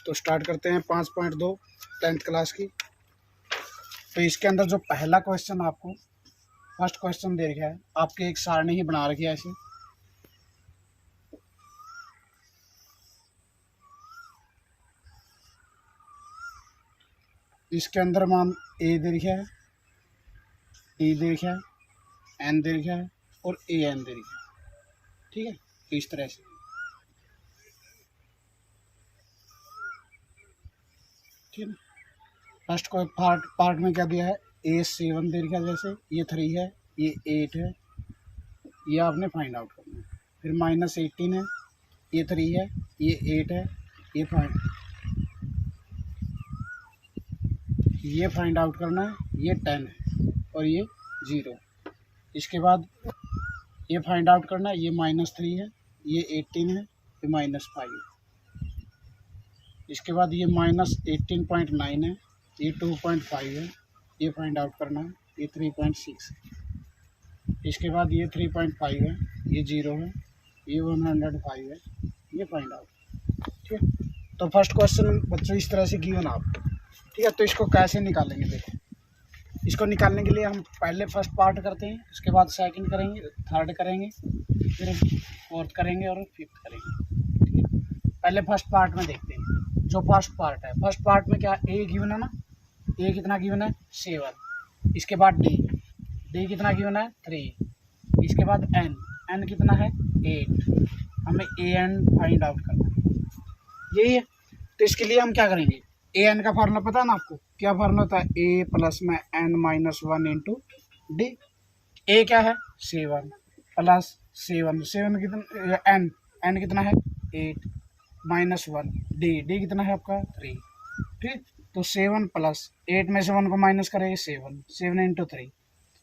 तो स्टार्ट करते हैं 5.2 10th क्लास की। तो इसके अंदर जो पहला क्वेश्चन आपको फर्स्ट क्वेश्चन दे रखा है, आपके एक सारणी ही बना रखी है ऐसे। इसके अंदर मान ए दे रखा है, डी दे रखा है, एन दे रखा है और ए एन दे रखा है। ठीक है, तो इस तरह से ठीक है। फर्स्ट को पार्ट में क्या दिया है, ए 7 दे रखा है, जैसे ये 3 है, ये 8 है, ये आपने फाइंड आउट करना है। फिर -18 है, ये 3 है, ये 8 है, ये फाइंड आउट करना है, ये 10 है और ये 0। इसके बाद ये फाइंड आउट करना है, ये -3 है, ये 18 है, ये -5 है। इसके बाद ये -18.9 है, ये 2.5 है, ये फाइंड आउट करना है, ये 3.6 है। इसके बाद ये 3.5 है, ये 0 है, ये 105 है, ये फाइंड आउट। ठीक है, तो फर्स्ट क्वेश्चन बच्चों इस तरह से गिवन आप। ठीक है, तो इसको कैसे निकालेंगे, देखो इसको निकालने के लिए हम पहले फर्स्ट पार्ट करते हैं, उसके बाद सेकंड करेंगे, थर्ड करेंगे, फिर फोर्थ करेंगे और फिफ्थ करेंगे। ठीक है, पहले फर्स्ट पार्ट में देखते हैं। जो फर्स्ट पार्ट है, फर्स्ट पार्ट में क्या ए गिवन है ना, ए कितना गिवन है 7। इसके बाद डी कितना गिवन है 3। इसके बाद एन कितना है 8। हमें ए एन फाइंड आउट करना है, यही है। तो इसके लिए हम क्या करेंगे, ए एन का फार्मूला पता है ना आपको, क्या फार्मूला होता है, ए प्लस में एन -1 इंटू डी। ए क्या है 7 प्लस 7 कितना, एन कितना है 8 -1, डी कितना है आपका 3। ठीक, तो 7 प्लस 8 में से 1 को माइनस करेंगे 7 इंटू 3,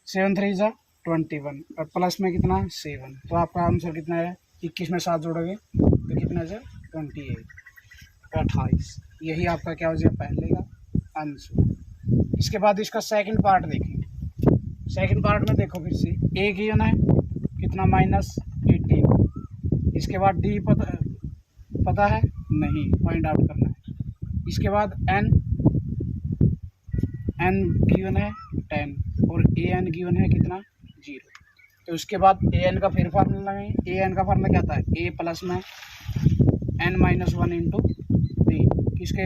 7 3 जा 21 और प्लस में कितना 7, तो आपका आंसर कितना है 21 में 7 जोड़ोगे तो कितना है 28। यही आपका क्या हो जाए पहले का आंसर। इसके बाद इसका सेकंड पार्ट देखें। सेकंड पार्ट में देखो फिर से ए गिवन है कितना -18। इसके बाद डी पता है नहीं, फाइंड आउट करना है। इसके बाद एन गिवन है 10 और ए एन गिवन है कितना 0। तो उसके बाद ए एन का फिर फार्मूला लगाएंगे। ए एन का फार्मूला क्या था, ए प्लस में एन -1 इंटू डी, किसके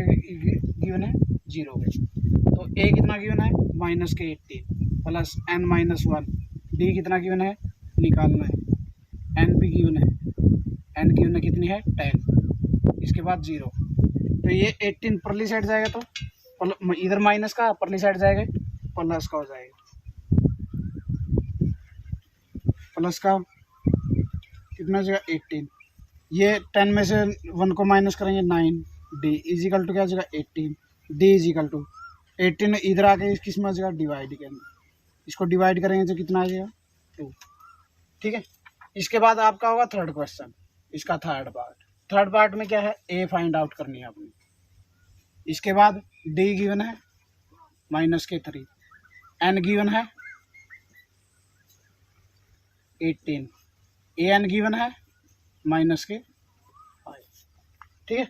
गिवन है 0 के। तो ए कितना गिवन है -18 प्लस एन -1, डी कितना गिवन है निकालना है, एन भी गिवन है, एन गिवन है कितनी है 10। इसके बाद 0, तो ये 18 परली साइड जाएगा तो इधर माइनस का, परली साइड जाएगा प्लस का हो जाएगा। प्लस का कितना हो जाएगा 18, ये 10 में से 1 को माइनस करेंगे 9, डी इजिकल टू क्या हो जाएगा 18, डी इजिकल टू 18 इधर आके किस में आ जाएगा डिवाइड के अंदर, इसको डिवाइड करेंगे तो कितना आ जाएगा 2। ठीक है, इसके बाद आपका होगा थर्ड क्वेश्चन, इसका थर्ड पार्ट में क्या है, ए फाइंड आउट करनी है आपने। इसके बाद डी गिवन है -3, एन गिवन है 18, ए एन गिवन है -5। ठीक है,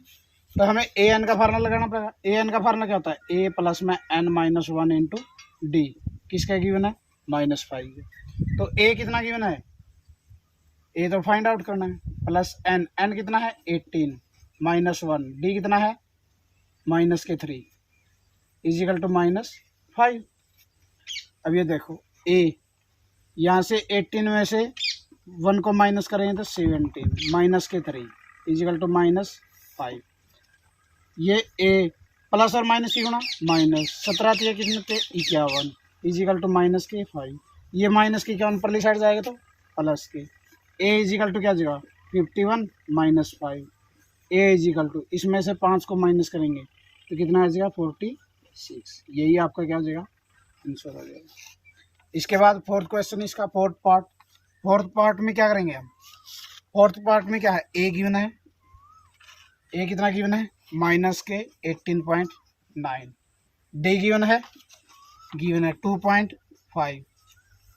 तो हमें ए एन का फार्मूला लगाना पड़ेगा। ए एन का फार्मूला क्या होता है, ए प्लस में एन -1 इंटू डी, किसका गिवन है -5। तो ए कितना गिवन है, ए तो फाइंड आउट करना है, प्लस एन कितना है 18 -1, डी कितना है -3 इजिकल टू -5। अब ये देखो ए, यहाँ से 18 में से 1 को माइनस करेंगे तो 17 -3 इजिकल टू -5। ये ए प्लस और माइनस की गुणा -17 दिया कितने थे 51 इजिकल टू -5। ये माइनस की 51 परली साइड जाएगा तो प्लस के, ए इजिकल टू क्या जगह 51 -5, ए इजिकल टू इसमें से 5 को माइनस करेंगे तो कितना आ जाएगा 46। यही आपका क्या हो जाएगा आंसर आ जाएगा। इसके बाद फोर्थ क्वेश्चन, इसका फोर्थ पार्ट में क्या करेंगे हम, फोर्थ पार्ट में क्या है, ए गिवन है, ए कितना गिवन है -18.9, डी गिवन है 2.5।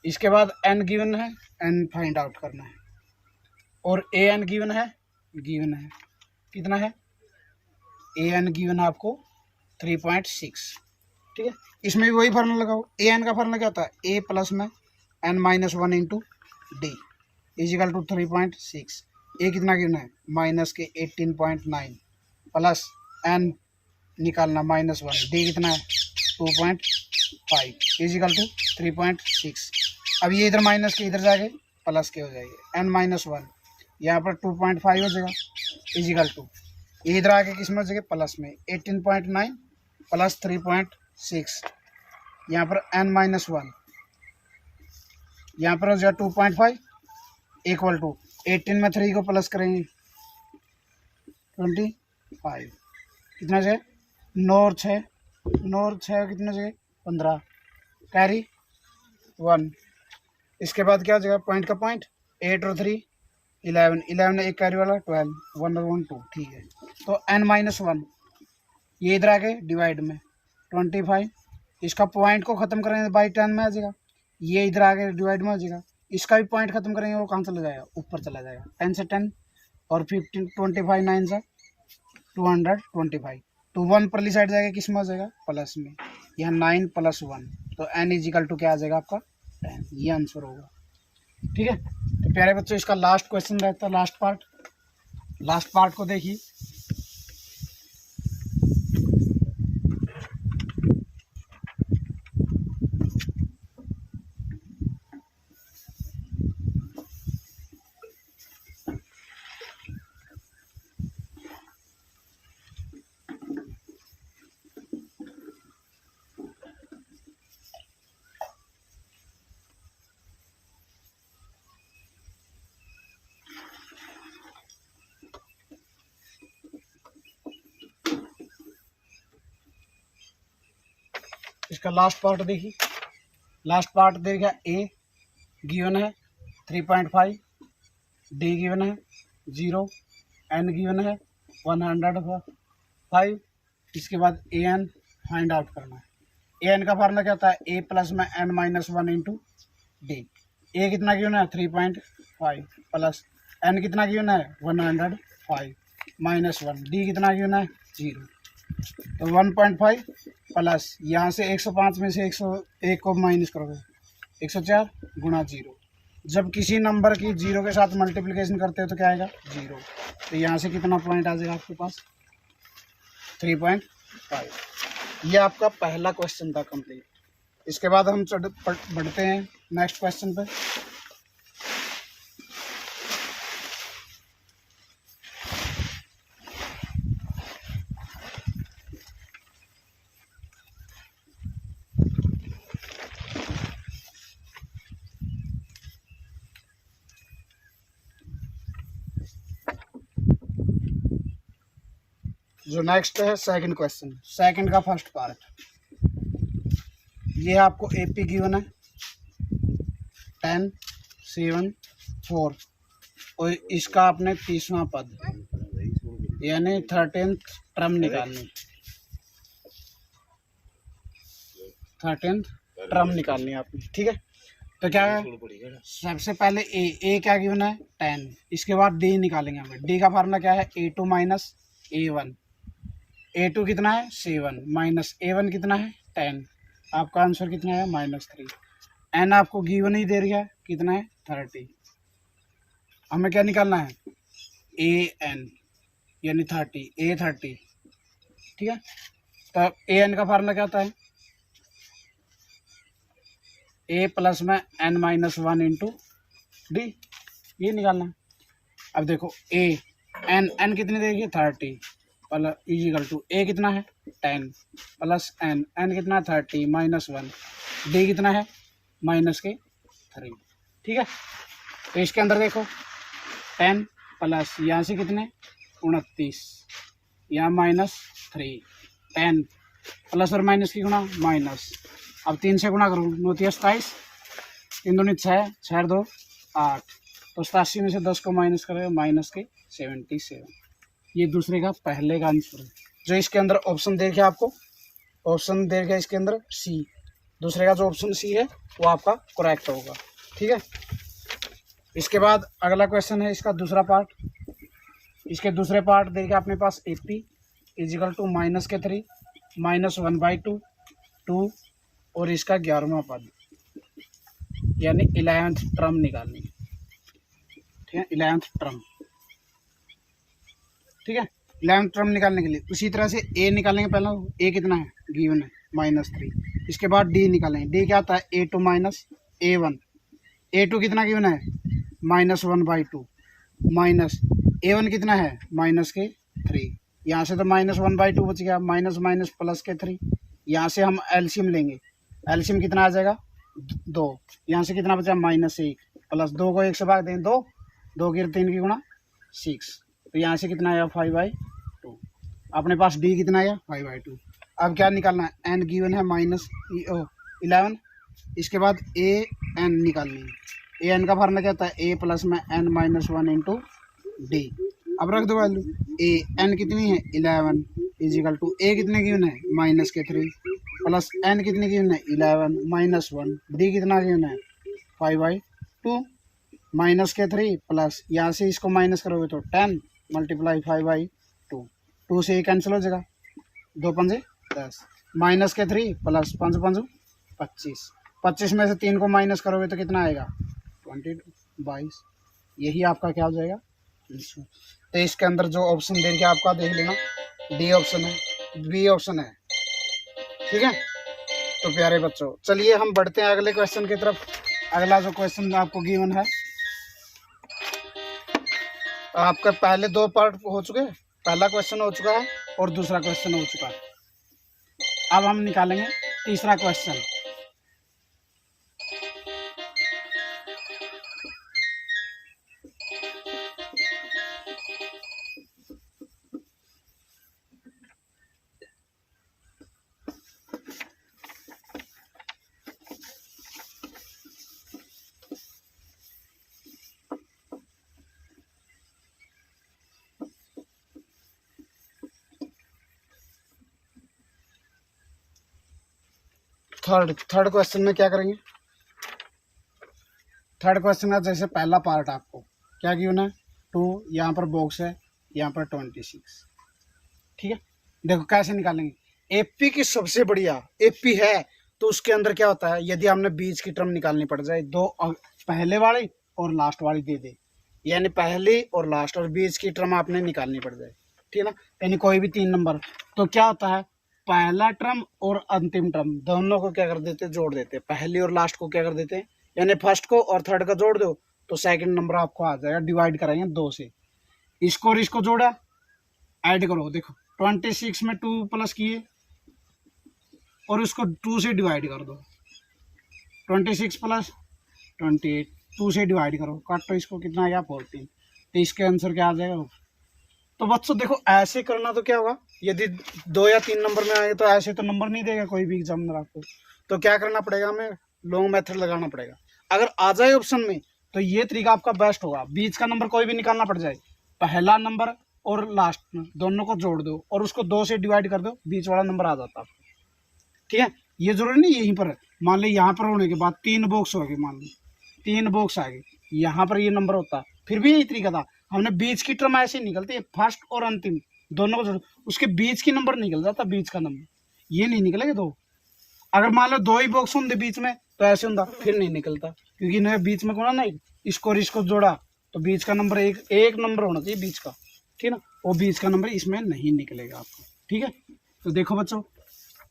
इसके बाद एन गिवन है, एन फाइंड आउट करना है, और ए एन गिवन है कितना है ए एन गिवन है आपको 3.6। ठीक है, इसमें भी वही फार्मूला लगाओ। ए एन का फार्मूला क्या होता है, ए प्लस में N minus one into D equal to 3.6। A कितना गिवन है, माइनस के 18.9 प्लस एन निकालना माइनस वन, डी कितना है 2.5 इजिकल टू 3.6। अब ये इधर माइनस के इधर जाके प्लस के हो जाएगी, एन माइनस वन यहाँ पर 2.5 हो जाएगा इजिकल टू, इधर आके किस में हो जाएगा प्लस में 18.9 प्लस 3.6, यहाँ पर एन माइनस वन, यहाँ पर हो जाएगा 2.5 इक्वल टू 18 में 3 को प्लस करेंगे 25, कितना है 9 और 6, 9 और 6 कितना है 15, कैरी 1। इसके बाद क्या हो जाएगा, पॉइंट का पॉइंट 8 और 3 11, 11 एक कैरी वाला 12, 1 और 1 2। ठीक है, तो n माइनस वन ये इधर आ गए डिवाइड में 25, इसका पॉइंट को ख़त्म करेंगे बाई 10 में आ जाएगा, ये इधर आ गए डिवाइड में आ जाएगा, इसका भी पॉइंट ख़त्म करेंगे वो कहाँ चला जाएगा, ऊपर चला जाएगा 10 से 10 और 15 25 9 से 225, तो 1 परली साइड जाएगा किस में हो जाएगा प्लस में, यहाँ 9 प्लस 1, तो n इजिकल टू क्या आ जाएगा आपका 10, ये आंसर होगा। ठीक है, तो प्यारे बच्चों इसका लास्ट क्वेश्चन रहता है, लास्ट पार्ट को देखिए। इसका लास्ट पार्ट देखिए, लास्ट पार्ट देखिए, ए गिवन है 3.5, डी गिवन है 0, एन गिवन है 105, इसके बाद ए एन फाइंड आउट करना है। ए एन का फार्मूला क्या होता है, ए प्लस में N minus one into D, A कितना गिवन है 3.5 प्लस एन कितना गिवन है 105 माइनस वन, डी कितना गिवन है 0, तो 1.5 प्लस यहाँ से 105 में से 101 को माइनस करोगे 104 गुणा 0, जब किसी नंबर की 0 के साथ मल्टीप्लिकेशन करते हो तो क्या आएगा 0, तो यहाँ से कितना पॉइंट आ जाएगा आपके पास 3.5। ये आपका पहला क्वेश्चन था कंप्लीट। इसके बाद हम बढ़ते हैं नेक्स्ट क्वेश्चन पे। जो नेक्स्ट है सेकंड क्वेश्चन, सेकंड का फर्स्ट पार्ट, ये आपको एपी गिवन है 10 7 4 और इसका आपने 30वां पद यानी 13th टर्म निकालनी, 13th टर्म निकालनी आपने। ठीक है, तो क्या है सबसे पहले ए क्या गिवन है 10, इसके बाद डी निकालेंगे हमें। डी का फार्मूला क्या है A2 माइनस A1, A2 कितना है 7 माइनस A1 कितना है 10, आपका आंसर कितना है -3। एन आपको गिवन ही दे रहा है कितना है 30, हमें क्या निकालना है AN यानी 30, A30। ठीक है, तो AN का फार्मूला क्या होता है A प्लस में N minus one into D, ये निकालना है। अब देखो N कितनी देगी 30 प्लस इजिकल टू ए कितना है 10 प्लस एन कितना है 30 माइनस वन, डी कितना है माइनस के 3। ठीक है, तो इसके अंदर देखो 10 प्लस यहाँ से कितने 29, यहाँ -3, 10 प्लस और माइनस की गुणा माइनस, अब 3 से गुणा करूँ 9 27, 3 दूनी 6, 6 2 8, तो 87 में से 10 को माइनस करें माइनस के 77। ये दूसरे का पहले का आंसर है। जो इसके अंदर ऑप्शन दे गया आपको, ऑप्शन दे गया इसके अंदर सी, दूसरे का जो ऑप्शन सी है वो आपका करेक्ट होगा। ठीक है, इसके बाद अगला क्वेश्चन है इसका दूसरा पार्ट। इसके दूसरे पार्ट दे गया अपने पास एपी इजिकल टू माइनस के 3 -1/2 2 और इसका 11वां पद यानी 11th टर्म निकालनी है। ठीक है, 11th टर्म। ठीक है, 11th टर्म निकालने के लिए उसी तरह से ए निकालेंगे। पहला ए कितना है, गिवन है -3। इसके बाद डी निकालेंगे। डी क्या होता है, A2 माइनस A1। A2 कितना गिवन है, -1/2 माइनस A1 कितना है, -3। यहाँ से तो -1/2 बच गया, माइनस माइनस प्लस के 3। यहाँ से हम एलसीएम लेंगे। एलसीएम कितना आ जाएगा, 2। यहाँ से कितना बचा, -1 प्लस 2 को 1 से भाग दें, 2 2 की 3 की गुणा 6। तो यहाँ से कितना आया, 5/2। अपने पास डी कितना आया, 5/2। अब क्या निकालना है, एन गिवन है -11। इसके बाद ए एन निकालनी है। ए एन का फार्मूला क्या होता है, ए प्लस में एन -1 इंटू डी। अब रख दो वैल्यू। ए एन कितनी है, 11 इजिकल टू ए कितने गिवन है, -3 प्लस एन कितने गिवन है, 11 -1। डी कितना गिवन है, 5/2 -3 प्लस यहाँ से इसको माइनस करोगे तो 10 × 5/2। 2 से ये कैंसिल हो जाएगा, 2 पंजे 10 -3 प्लस 5 5 25। 25 में से 3 को माइनस करोगे तो कितना आएगा, 22। यही आपका क्या हो जाएगा, आंसर। तो इसके अंदर जो ऑप्शन दे के आपका देख लेना, डी ऑप्शन है, बी ऑप्शन है। ठीक है, तो प्यारे बच्चों चलिए हम बढ़ते हैं अगले क्वेश्चन की तरफ। अगला जो क्वेश्चन आपको गिवन है, आपका पहले 2 पार्ट हो चुके हैं। पहला क्वेश्चन हो चुका है और दूसरा क्वेश्चन हो चुका है। अब हम निकालेंगे तीसरा क्वेश्चन। थर्ड क्वेश्चन में क्या करेंगे, थर्ड क्वेश्चन का जैसे पहला पार्ट आपको क्या गिवन है, 2, यहाँ पर बॉक्स है, यहाँ पर 26। ठीक है, देखो कैसे निकालेंगे। एपी की सबसे बढ़िया एपी है तो उसके अंदर क्या होता है, यदि हमने बीच की टर्म निकालनी पड़ जाए, 2 पहले वाली और लास्ट वाली दे दे, यानी पहली और लास्ट और बीच की टर्म आपने निकालनी पड़ जाए। ठीक है ना, यानी कोई भी 3 नंबर, तो क्या होता है, पहला टर्म और अंतिम टर्म दोनों को क्या कर देते, जोड़ देते। पहली और लास्ट को क्या कर देते हैं, यानी फर्स्ट को और थर्ड का जोड़ दो तो सेकंड नंबर आपको आ जाएगा। डिवाइड कराएंगे 2 से, इसको और इसको जोड़ा, ऐड करो। देखो 26 में 2 प्लस किए और उसको 2 से डिवाइड कर दो, 26 प्लस 28, 2 से डिवाइड करो, काटो इसको, कितना आ गया 14। तो इसके आंसर क्या आ जाएगा। तो बच्चों देखो ऐसे करना तो क्या होगा, यदि 2 या 3 नंबर में आए तो ऐसे तो नंबर नहीं देगा कोई भी एग्जामिनर आपको। तो क्या करना पड़ेगा, हमें लॉन्ग मेथड लगाना पड़ेगा। अगर आ जाए ऑप्शन में तो ये तरीका आपका बेस्ट होगा। बीच का नंबर कोई भी निकालना पड़ जाए, पहला नंबर और लास्ट दोनों को जोड़ दो और उसको 2 से डिवाइड कर दो, बीच वाला नंबर आ जाता है। ठीक है, ये जरूरी नहीं यहीं पर, मान लो यहाँ पर होने के बाद 3 बॉक्स हो गए, मान लो 3 बॉक्स आ गए, यहाँ पर ये नंबर होता, फिर भी यही तरीका था। हमने बीच की टर्म ऐसे निकलती है, फर्स्ट और अंतिम दोनों को जोड़, उसके बीच की नंबर निकल जाता, बीच का नंबर ये नहीं निकलेगा 2। अगर मान लो 2 ही बॉक्स होंगे बीच में तो ऐसे होता, फिर नहीं निकलता, क्योंकि इन्हें बीच में कौन नहीं, इसको और इसको जोड़ा तो बीच का नंबर एक नंबर होना चाहिए बीच का। ठीक है ना, वो बीच का नंबर इसमें नहीं निकलेगा आपको। ठीक है, तो देखो बच्चों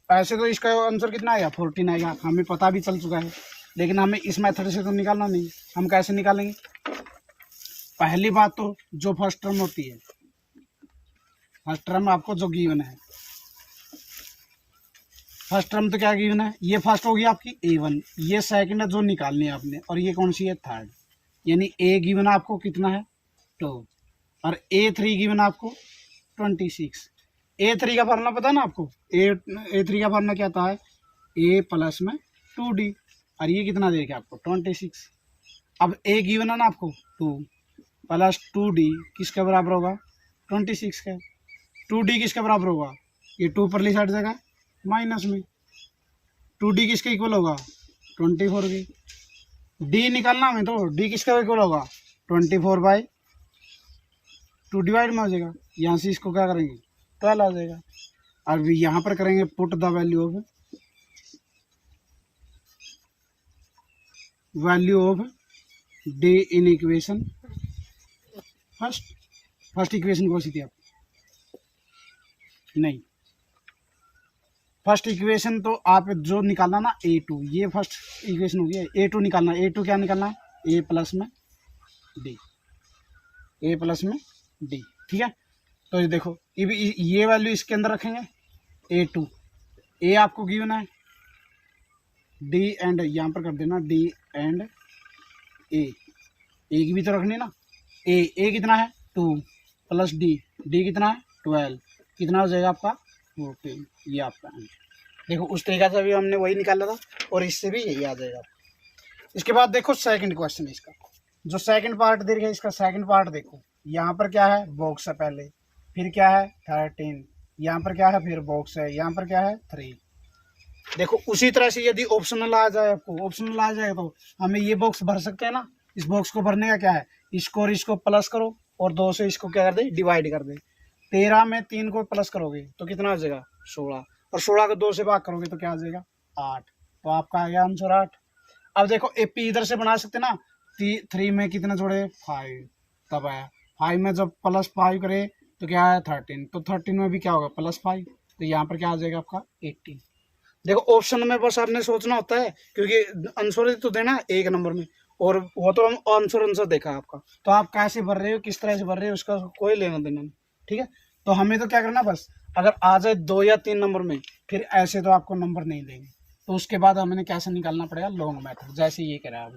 ऐसे तो इसका आंसर कितना आएगा, 14 आएगा, हमें पता भी चल चुका है। लेकिन हमें इस मेथड से तो निकालना नहीं, हम कैसे निकालेंगे। पहली बात तो जो फर्स्ट टर्म होती है, फर्स्ट टर्म आपको जो गिवन है, फर्स्ट टर्म तो क्या गिवन है, ये फर्स्ट होगी आपकी A1, ये सेकंड है जो निकालनी है आपने, और ये कौन सी है, थर्ड। यानी A गिवन आपको कितना है, 2, और A3 गिवन आपको 26। A3 का फार्मूला पता है ना आपको, A3 का फार्मूला क्या आता है, A प्लस में 2D, और ये कितना देखे आपको 26। अब A गिवन है ना आपको 2 प्लस 2D किसके बराबर होगा, 26 का। 2D किसके बराबर होगा, ये 2 परली साइड जाएगा माइनस में, 2D किसके इक्वल होगा, 24 की। D निकालना हमें, तो D किसका इक्वल होगा, 24/2 डिवाइड में हो जाएगा। यहाँ से इसको क्या करेंगे 12 आ जाएगा। अब यहाँ पर करेंगे put the value of D in equation first equation कौन सी थी आप? नहीं, फर्स्ट इक्वेशन तो आप जो निकालना ना a2, ये फर्स्ट इक्वेशन हो गया। a2 निकालना, a2 क्या निकालना है? a प्लस में d, a प्लस में d, ठीक है। तो ये देखो ये वैल्यू इसके अंदर रखेंगे a2, a आपको गिवन है, d एंड यहाँ पर कर देना d एंड a की भी तो रखनी ना। a कितना है 2 प्लस d कितना है 12, कितना हो जाएगा आपका 14। ये आपका देखो उस तरीका से भी हमने वही निकाला था और इससे भी यही आ जाएगा। इसके बाद देखो सेकंड क्वेश्चन, इसका जो सेकंड पार्ट दे रखा है, इसका सेकंड पार्ट देखो। यहाँ पर क्या है? बॉक्स है पहले, फिर क्या है 13, यहाँ पर क्या है? फिर बॉक्स है, यहाँ पर क्या है 3। देखो उसी तरह से यदि ऑप्शनल आ जाए, आपको ऑप्शनल आ जाए तो हमें ये बॉक्स भर सकते हैं ना। इस बॉक्स को भरने का क्या है? इसको और इसको प्लस करो और 2 से इसको क्या कर दे? डिवाइड कर दे। 13 में 3 को प्लस करोगे तो कितना आ जाएगा? 16, और 16 को 2 से भाग करोगे तो क्या आ जाएगा? 8। तो आपका आ गया आंसर 8। अब देखो एपी इधर से बना सकते ना, 3 में कितना जोड़े? 5, तब आया 5 में जब प्लस 5 करे तो क्या आया? 13, तो 13 में भी क्या होगा? प्लस 5, तो यहाँ पर क्या आ जाएगा आपका? 18। देखो ऑप्शन में बस आपने सोचना होता है, क्योंकि आंसर तो देना एक नंबर में, और वो तो हम आंसर देखा आपका, तो आप कैसे भर रहे हो, किस तरह से भर रहे हो, उसका कोई लेना देना नहीं, ठीक है। तो हमें तो क्या करना, बस अगर आ जाए 2 या 3 नंबर में, फिर ऐसे तो आपको नंबर नहीं देंगे, तो उसके बाद हमें कैसे निकालना पड़ेगा? लॉन्ग मेथड, जैसे ये कह रहा है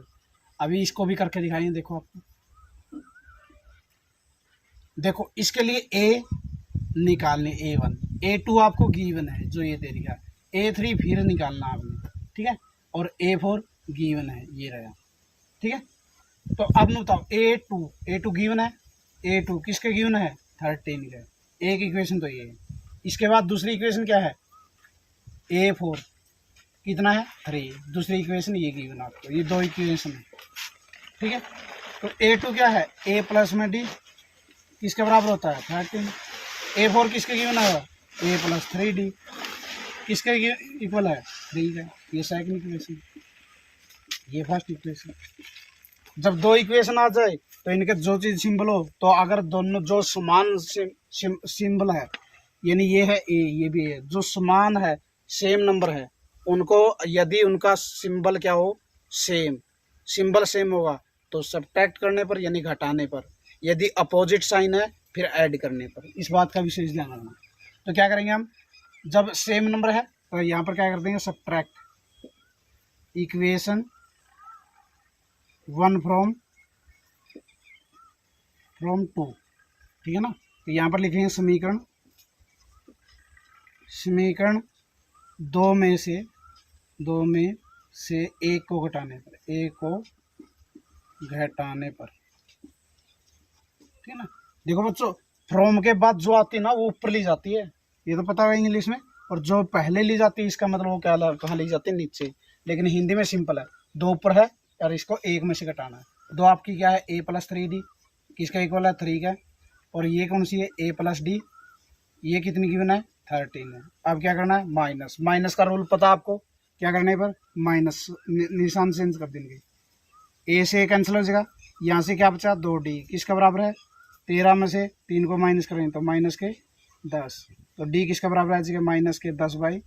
अभी इसको भी करके दिखाएंगे। देखो आपको, देखो इसके लिए ए निकालने, A1, A2 आपको गिवन है जो ये दे दिया, A3 फिर निकालना आपने, ठीक है, और A4 गिवन है, ये रहा, ठीक है। तो अब बताओ A2 गिवन है, A2 किसके गिवन है? 13 का। एक इक्वेशन तो ये है। इसके बाद दूसरी इक्वेशन क्या है? A4 कितना है? 3। दूसरी इक्वेशन ये गिवन आपको, ये 2 इक्वेशन है, ठीक है। तो A2 क्या है? A प्लस में D किसके बराबर होता है? 13। A4 किसके गिवन है? A प्लस 3D किसके इक्वल है? 3 का। ये सेकंड इक्वेशन, ये फर्स्ट इक्वेशन। जब 2 इक्वेशन आ जाए तो इनके जो चीज सिंबल हो, तो अगर दोनों जो समान सिंबल है, यानी ये है ए, ये भी है, जो समान है, सेम नंबर है, उनको यदि उनका सिंबल क्या हो? सेम, सिंबल सेम होगा तो सब्ट्रैक्ट करने पर यानी घटाने पर, यदि अपोजिट साइन है फिर ऐड करने पर। इस बात का विशेष ध्यान रखना। तो क्या करेंगे हम, जब सेम नंबर है तो यहाँ पर क्या कर देंगे? सब्ट्रैक्ट इक्वेशन 1 फ्रॉम 2, ठीक है ना। तो यहाँ पर लिखेंगे समीकरण 2 में से 1 को घटाने पर, ठीक है ना। देखो बच्चों, फ्रॉम के बाद जो आती है ना वो ऊपर ली जाती है, ये तो पता है इंग्लिश में, और जो पहले ली जाती है इसका मतलब वो क्या, कहाँ ली जाती है? नीचे। लेकिन हिंदी में सिंपल है, 2 ऊपर है और इसको 1 में से घटाना है। 2 आपकी क्या है? A प्लस 3D किसका इक्वल है? 3 का। और ये कौन सी है? A प्लस D, ये कितनी गिवन है? 13 है। अब क्या करना है? माइनस का रूल पता आपको, क्या करने पर? माइनस निशान चेंज कर देंगे, A से कैंसिल हो जाएगा, यहाँ से क्या बचा? 2D किसका बराबर है? 13 में से 3 को माइनस करेंगे तो माइनस के 10, तो D किसका बराबर आ जाएगा? माइनस के 10/5।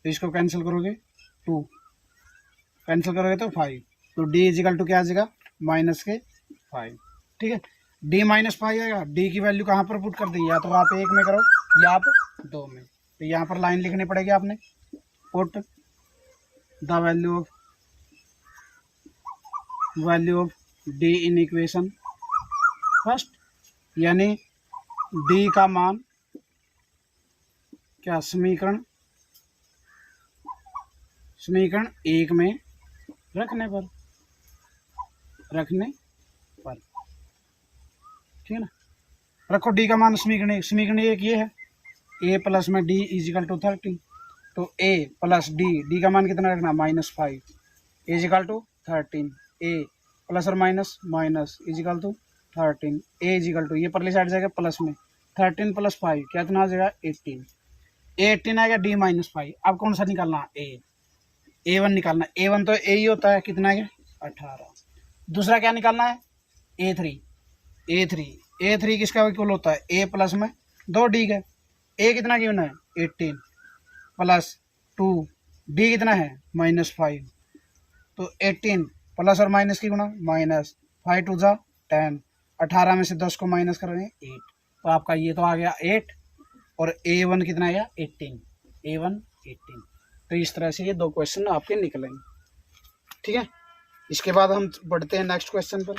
तो इसको कैंसिल करोगे 2, कैंसिल करोगे तो 5, तो D इजिकल टू क्या आ जाएगा? माइनस के 5, ठीक है। D माइनस 5 आएगा, D की वैल्यू कहाँ पर पुट कर दी? या तो आप 1 में करो या आप 2 में। तो यहाँ पर लाइन लिखनी पड़ेगी आपने, put the value of D in equation first, यानी D का मान क्या? समीकरण 1 में रखने पर, ठीक है ना। रखो D का मान समीकरण 1 ये है, A प्लस में D इजिकल टू 13, तो A प्लस D का मान कितना रखना? -5 इजिकल टू 13, A प्लस और minus equal to 13, A equal to, ये परली साइड जाएगा प्लस में, 13 + 5 कितना आ जाएगा 18। A18 आएगा, D-5। अब कौन सा निकालना है? A1 निकालना है। A1 तो A ही होता है, कितना है 18। दूसरा क्या निकालना है? A3। A3 किसका इक्वल होता है? A प्लस में 2D का। A कितना गिवन है? 18 + 2, D कितना है? -5। तो 18 प्लस और माइनस की गुणा, -5 2 जा 10, 18 में से 10 को माइनस करेंगे 8। तो आपका ये तो आ गया 8 और A1 कितना आया? 18। A1 18। तो इस तरह से ये 2 क्वेश्चन आपके निकलेंगे। ठीक है, इसके बाद हम बढ़ते हैं नेक्स्ट क्वेश्चन पर।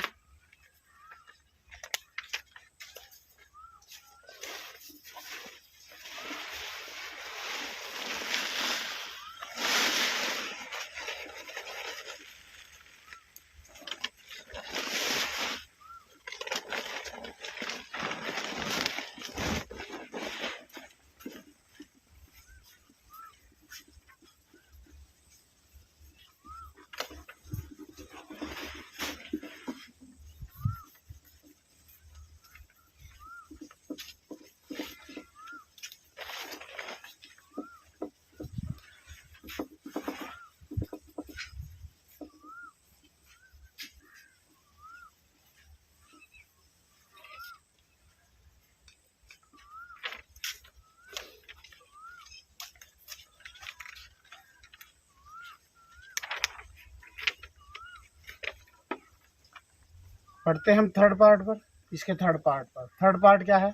पढ़ते हैं हम थर्ड पार्ट पर। इसके थर्ड पार्ट क्या है?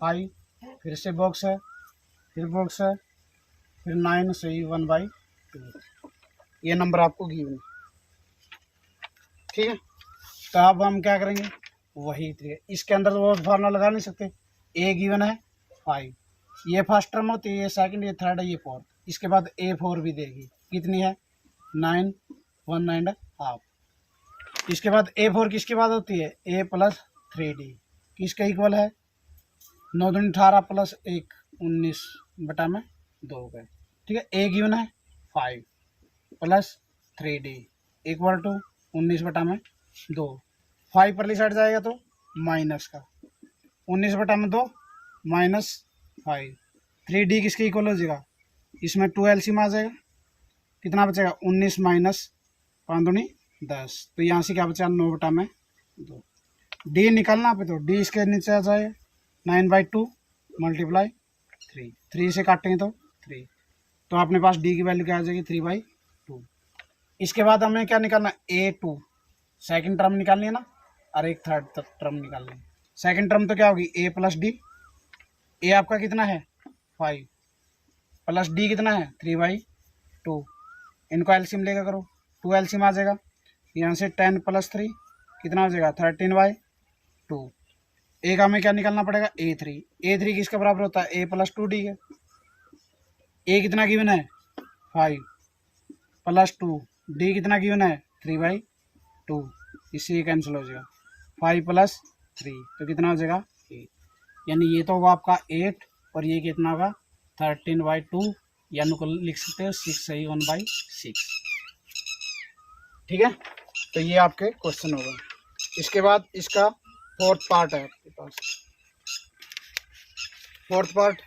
5, फिर से बॉक्स है, फिर बॉक्स है, फिर 9 से 1/2। ये नंबर आपको गिवन है। ठीक है, तो अब हम क्या करेंगे? वही 3 इसके अंदर वो फॉर्मूला लगा नहीं सकते। A गिवन है 5, ये फर्स्ट टर्म होती है, ये सेकंड, ये थर्ड है, ये फोर्थ। इसके बाद A4 भी देगी, कितनी है? 9 1.5। इसके बाद A4 किसके बाद होती है? A + 3D किसके इक्वल है? 9 दूनी 18 + 1 19/2 का। ठीक है, A गिवन है 5 + 3D = 19/2। 5 परली साइड जाएगा तो माइनस का, 19/2 -5। 3D किसके इक्वल हो जाएगा? इसमें 2 एलसीएम आ जाएगा, कितना बचेगा? 19 - 5 दूनी 10। तो यहाँ से क्या बचा? 9/2। डी निकालना पे तो डी इसके नीचे आ जाएगा, 9/2 × 3। 3 से काटेंगे तो 3, तो अपने पास डी की वैल्यू क्या आ जाएगी? 3/2। इसके बाद हमें क्या निकालना? A2 सेकंड टर्म निकालनी है ना, और एक थर्ड टर्म निकालनी है। सेकंड टर्म तो क्या होगी? A + D। A आपका कितना है? 5 प्लस D कितना है? 3/2। इनको एलसीएम लेकर करो, 2 एलसीएम आ जाएगा। यहाँ से 10 + 3 कितना हो जाएगा? 13/2। ए का हमें क्या निकालना पड़ेगा? A3। A3 किसके बराबर होता है? A + 2D के। A कितना गिवन है? 5 + 2, D कितना गिवन है? 3/2। इससे कैंसिल हो जाएगा, 5 + 3 तो कितना हो जाएगा? 8। यानी ये तो होगा आपका 8 और ये कितना होगा? 13/2, यानी को लिख सकते हो 6 सही 1/6। ठीक है, तो ये आपके क्वेश्चन होगा। इसके बाद इसका फोर्थ पार्ट है आपके पास। फोर्थ पार्ट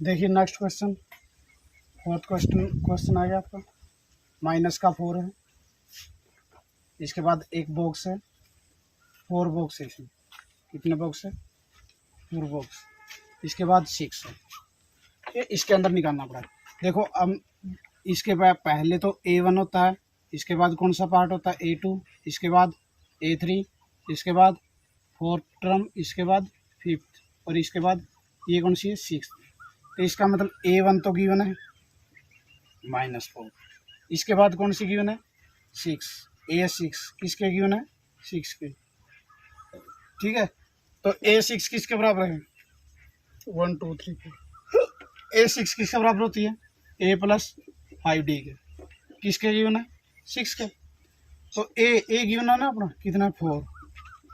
देखिए नेक्स्ट क्वेश्चन, फोर्थ क्वेश्चन आ गया आपका। माइनस का 4 है, इसके बाद एक बॉक्स है, 4 बॉक्स है इसमें। कितने बॉक्स है? 4 बॉक्स। इसके बाद 6 है, ये इसके अंदर निकालना पड़ा। देखो अब इसके पहले तो A1 होता है, इसके बाद कौन सा पार्ट होता है? A2, इसके बाद A3, इसके बाद 4th टर्म, इसके बाद 5th, और इसके बाद ये कौन सी है? 6th। तो इसका मतलब A1 तो गिवन है -4, इसके बाद कौन सी गिवन है? 6, A6 किसके गिवन है? 6 के, ठीक है। तो A6 किसके बराबर है? 1 2 3 4। A6 किसके बराबर होती है? A + 5D के। किसके गिवन है? 6 के। तो A गिवन है ना अपना, कितना? 4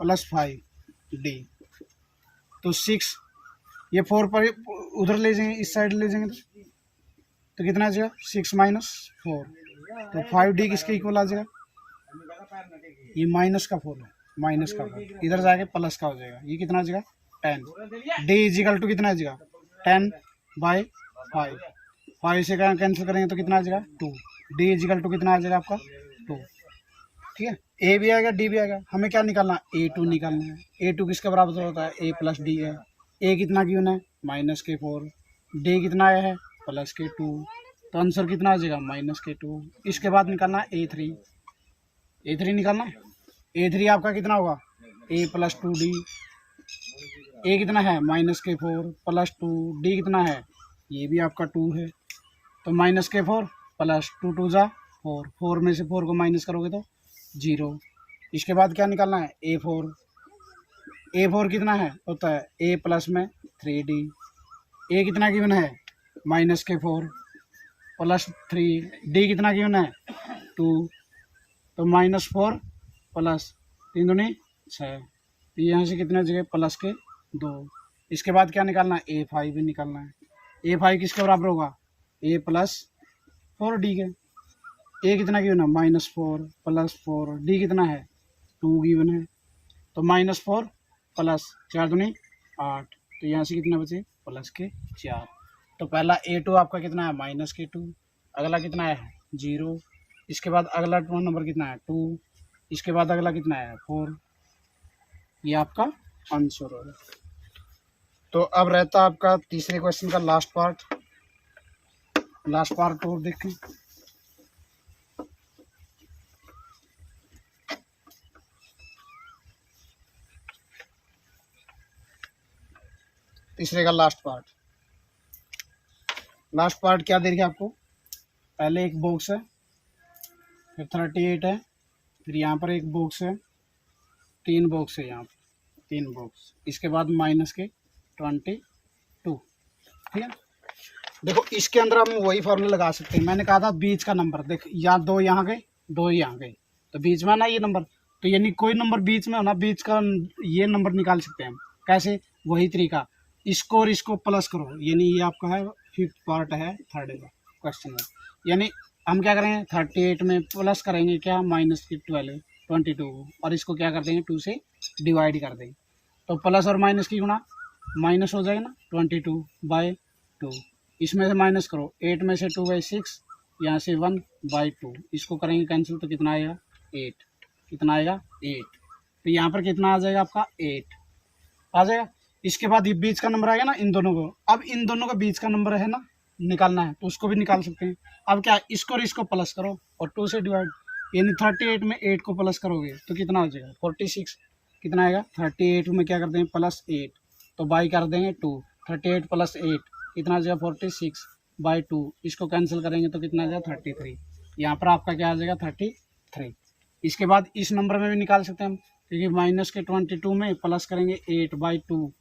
+ 5D, तो 6। ये 4 पर उधर ले जाएंगे, इस साइड ले जाएंगे तो कितना आ जाएगा? 6 - 4, तो 5D किसके इक्वल आ जाएगा? ये माइनस का 4 है, माइनस का 4 इधर जाके प्लस का हो जाएगा। ये कितना आ जाएगा? 10। D = कितना आ जाएगा? 10/5। 5 से कैंसिल करेंगे तो कितना आ जाएगा? 2। D = कितना आ जाएगा आपका? 2, ठीक है। A भी आएगा, D भी आएगा। हमें क्या निकालना? A2 निकालना है। A2 किसके बराबर होता है? A + D है। A कितना गिवन है? -4। D कितना आया है? +2। तो आंसर कितना आ जाएगा? -2। इसके बाद निकालना है A3। A3 निकालना है। A3 आपका कितना होगा? A + 2D। A कितना है? -4 + 2। D कितना है? ये भी आपका 2 है। तो -4 + 2 2 = 4। 4 में से 4 को माइनस करोगे तो 0। इसके बाद क्या निकालना है? A4। A4 कितना है? होता है A प्लस में 3D। A कितना गिवन है? -4 + 3। D कितना गिवन है? 2। तो -4 + 3 दूनी 6। तो यहाँ से कितने जगह? +2। इसके बाद क्या निकालना है? A5 भी निकालना है। A5 किसके बराबर होगा? A + 4D के। A कितना गिवन है? -4 + 4। D कितना है? 2 गिवन है। तो -4 + 4 दूनी 8। तो यहाँ से कितने बचे? +4। तो पहला A2 आपका कितना है? -2। अगला कितना है? 0। इसके बाद अगला नंबर कितना है? 2। इसके बाद अगला कितना है? 4। ये आपका आंसर होगा। तो अब रहता आपका तीसरे क्वेश्चन का लास्ट पार्ट और देखें। तीसरे का लास्ट पार्ट क्या दे रही है आपको? पहले एक बॉक्स है, फिर 38 है, फिर यहाँ पर एक बॉक्स है, 3 बॉक्स है, यहाँ पर 3 बॉक्स। इसके बाद माइनस के 22, ठीक है। देखो इसके अंदर हम वही फॉर्मूला लगा सकते हैं। मैंने कहा था बीच का नंबर, देख या 2 यहाँ गए, 2 यहाँ गए, तो बीच में ना ये नंबर, तो यानी कोई नंबर बीच में होना, बीच का ये नंबर निकाल सकते हैं हम। कैसे? वही तरीका, इसको और इसको प्लस करो, यानी ये आपका है 5th पार्ट है थर्ड का क्वेश्चन में। यानी हम क्या करेंगे? 38 में प्लस करेंगे क्या? -12 22 को, और इसको क्या कर देंगे? 2 से डिवाइड कर देंगे। तो प्लस और माइनस की गुणा माइनस हो जाएगा ना, 22/2। इसमें से माइनस करो, 8 में से 2/6, यहाँ से 1/2। इसको करेंगे कैंसिल तो कितना आएगा? 8। कितना आएगा? 8। तो यहाँ पर कितना आ जाएगा आपका? 8 आ जाएगा। इसके बाद ये बीच का नंबर आएगा ना, इन दोनों को, अब इन दोनों का बीच का नंबर है ना निकालना है, तो उसको भी निकाल सकते हैं। अब क्या? इसको और इसको प्लस करो और 2 से डिवाइड, यानी 38 में 8 को प्लस करोगे तो कितना हो जाएगा? 46। कितना आएगा? 38 में क्या कर देंगे? +8, तो बाई कर देंगे 2। 38 + 8 कितना आ जाएगा? 46/2। इसको कैंसिल करेंगे तो कितना आ जाएगा? 33। यहाँ पर आपका क्या आ जाएगा? 33। इसके बाद इस नंबर में भी निकाल सकते हैं हम, क्योंकि माइनस के 22 में प्लस करेंगे 8/2,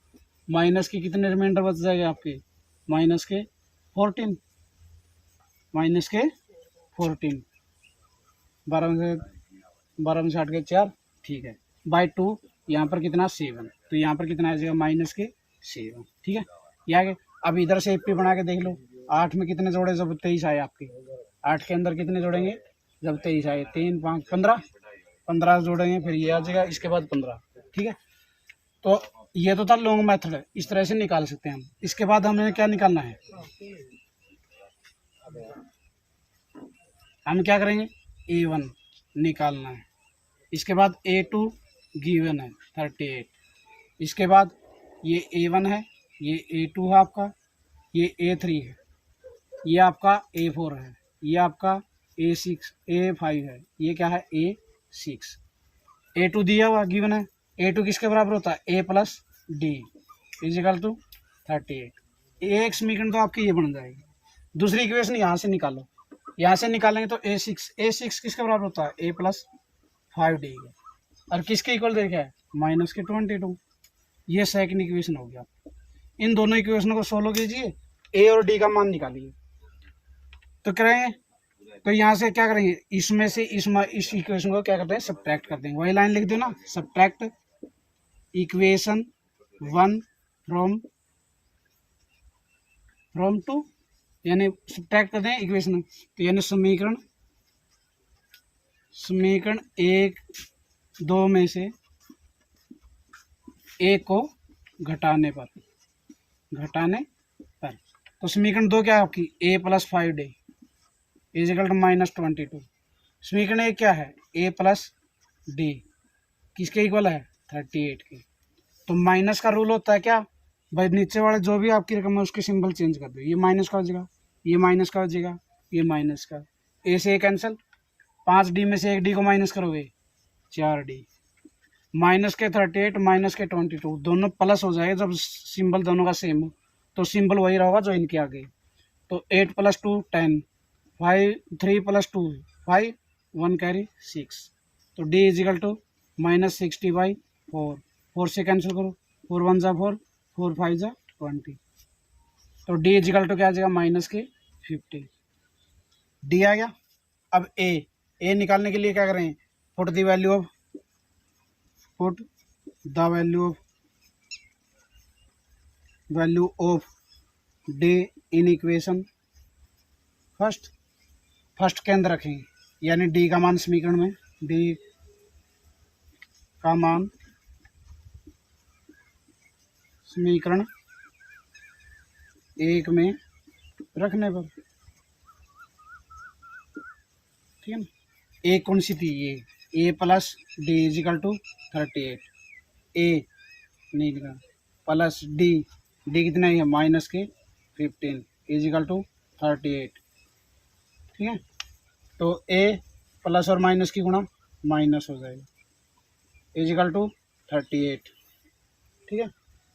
माइनस के कितने रिमाइंडर बच जाएगा आपके? -14। -14 12 में से 8 गए 4, ठीक है, /2। यहाँ पर कितना? 7। तो यहाँ पर कितना आ जाएगा? -7, ठीक है। ये आगे अब इधर से AP बना के देख लो। 8 में कितने जोड़े जब 23 आए आपके? 8 के अंदर कितने जोड़ेंगे जब 23 आए? 3 5 15 जोड़ेंगे, फिर ये आ जाएगा, इसके बाद 15, ठीक है। तो ये तो था लॉन्ग मेथड, इस तरह से निकाल सकते हैं हम। इसके बाद हमें क्या निकालना है, हम क्या करेंगे, A1 निकालना है। इसके बाद A2 गिवन है 38। इसके बाद ये A1 है, ये A2 है आपका, ये A3 है, ये आपका A4 है, ये आपका A6 A5 है, ये क्या है A6। A2 दिया हुआ गिवन है, A2 किसके बराबर होता है, A plus D equal to 38। एक समीकरण तो आपकी ये बन जाएगी। दूसरी इक्वेशन यहाँ से निकालो, यहाँ से निकालेंगे तो A6 किसके बराबर होता है, A प्लस 5D और किसके इक्वल देखा है, माइनस के 22। ये सेकंड इक्वेशन हो गया। इन दोनों इक्वेशन को सोल्व कीजिए, A और D का मान निकालिए। तो करेंगे, तो यहाँ से क्या करेंगे, इसमें से इस इक्वेशन को क्या करते हैं, सब्ट्रैक्ट कर देंगे। वही लाइन लिख दो ना, सब्ट्रैक्ट इक्वेशन 1 फ्रॉम 2, यानी सब्ट्रैक्ट कर दें इक्वेशन, तो यानी समीकरण 1 2 में से एक को घटाने पर तो समीकरण 2 क्या है आपकी, A plus 5D equal to minus 22। समीकरण 1 क्या है, A प्लस डी किसके इक्वल है, 38 के। तो माइनस का रूल होता है क्या भाई, नीचे वाले जो भी आपकी रकम है उसके सिंबल चेंज कर दो। ये माइनस का हो जाएगा, ये माइनस का हो जाएगा, ये माइनस का, ए से ए कैंसिल, 5D में से 1D को माइनस करोगे 4D, माइनस के 38 माइनस के 22 दोनों प्लस हो जाएगा जब सिंबल दोनों का सेम हो, तो सिंबल वही रहेगा जो इनके आगे। तो 8 प्लस 2 10, 3 प्लस 2 5, 1 कैरी 6। तो D इजिकल टू माइनस 60/4, 4 से कैंसिल करो, 4 1 जा 4, 4 5 जा 20। तो D इजिकल टू क्या आ जाएगा, माइनस के 50। D आ गया। अब A निकालने के लिए क्या करें, put the value of D in equation first के अंदर रखेंगे, यानी D का मान समीकरण में, D का मान समीकरण 1 में रखने पर, ठीक है ना। ए कौन सी थी, ये A plus D equal to 38, A नहीं लिखा, प्लस डी कितना है, माइनस के 15 इजिकल टू 38, ठीक है। तो A प्लस और माइनस की गुणा माइनस हो जाएगा इजिकल टू 38, ठीक है।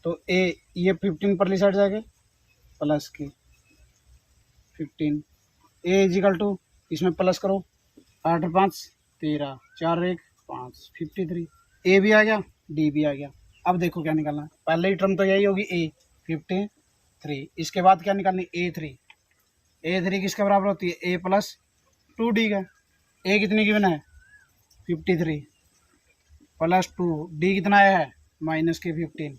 तो A ये 15 पर साइड जाएगा, प्लस के 15, A इजिकल टू इसमें प्लस करो, 8 5 13, 4 1 5, 53। A भी आ गया, D भी आ गया। अब देखो क्या निकालना है, पहले ही टर्म तो यही होगी A 53। इसके बाद क्या निकालनी, A3 किसके बराबर होती है, A प्लस 2D का। A कितनी गिवन है, 53 प्लस 2, D कितना आया है, माइनस के 15।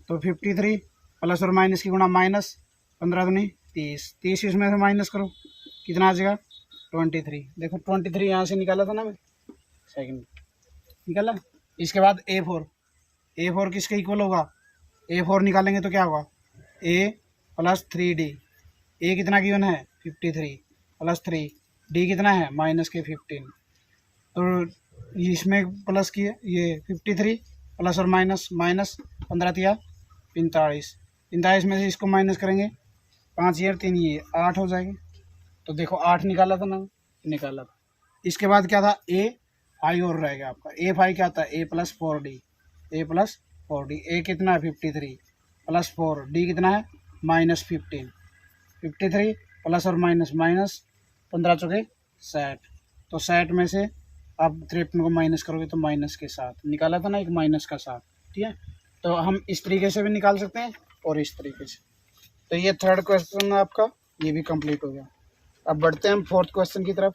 तो 53 प्लस और माइनस की गुणा माइनस, 15 दूनी 30 इसमें से माइनस करो, कितना आ जाएगा 23। देखो 23 यहाँ से निकाला था ना मैं, सेकंड निकाला। इसके बाद A4 किसके इक्वल होगा, A4 निकालेंगे तो क्या होगा, A प्लस 3D। A कितना गिवन है, 53 प्लस 3, D कितना है, माइनस के 15। तो इसमें प्लस किए, ये 53 प्लस और माइनस 15 दिया 45 में से इसको माइनस करेंगे, 5 ये 3 ये 8 हो जाएंगे। तो देखो 8 निकाला था ना, निकाला था। इसके बाद क्या था, A5 और रहेगा आपका। A5 क्या था, A प्लस 4D। A कितना है, 53 प्लस 4, D कितना है, माइनस 15। 53 प्लस और माइनस 15 चौके 60। तो 60 में से आप 53 को माइनस करोगे तो माइनस के साथ निकाला था ना, एक माइनस का साथ, ठीक है। तो हम इस तरीके से भी निकाल सकते हैं और इस तरीके से। तो ये थर्ड क्वेश्चन आपका ये भी कंप्लीट हो गया। अब बढ़ते हैं हम फोर्थ क्वेश्चन की तरफ।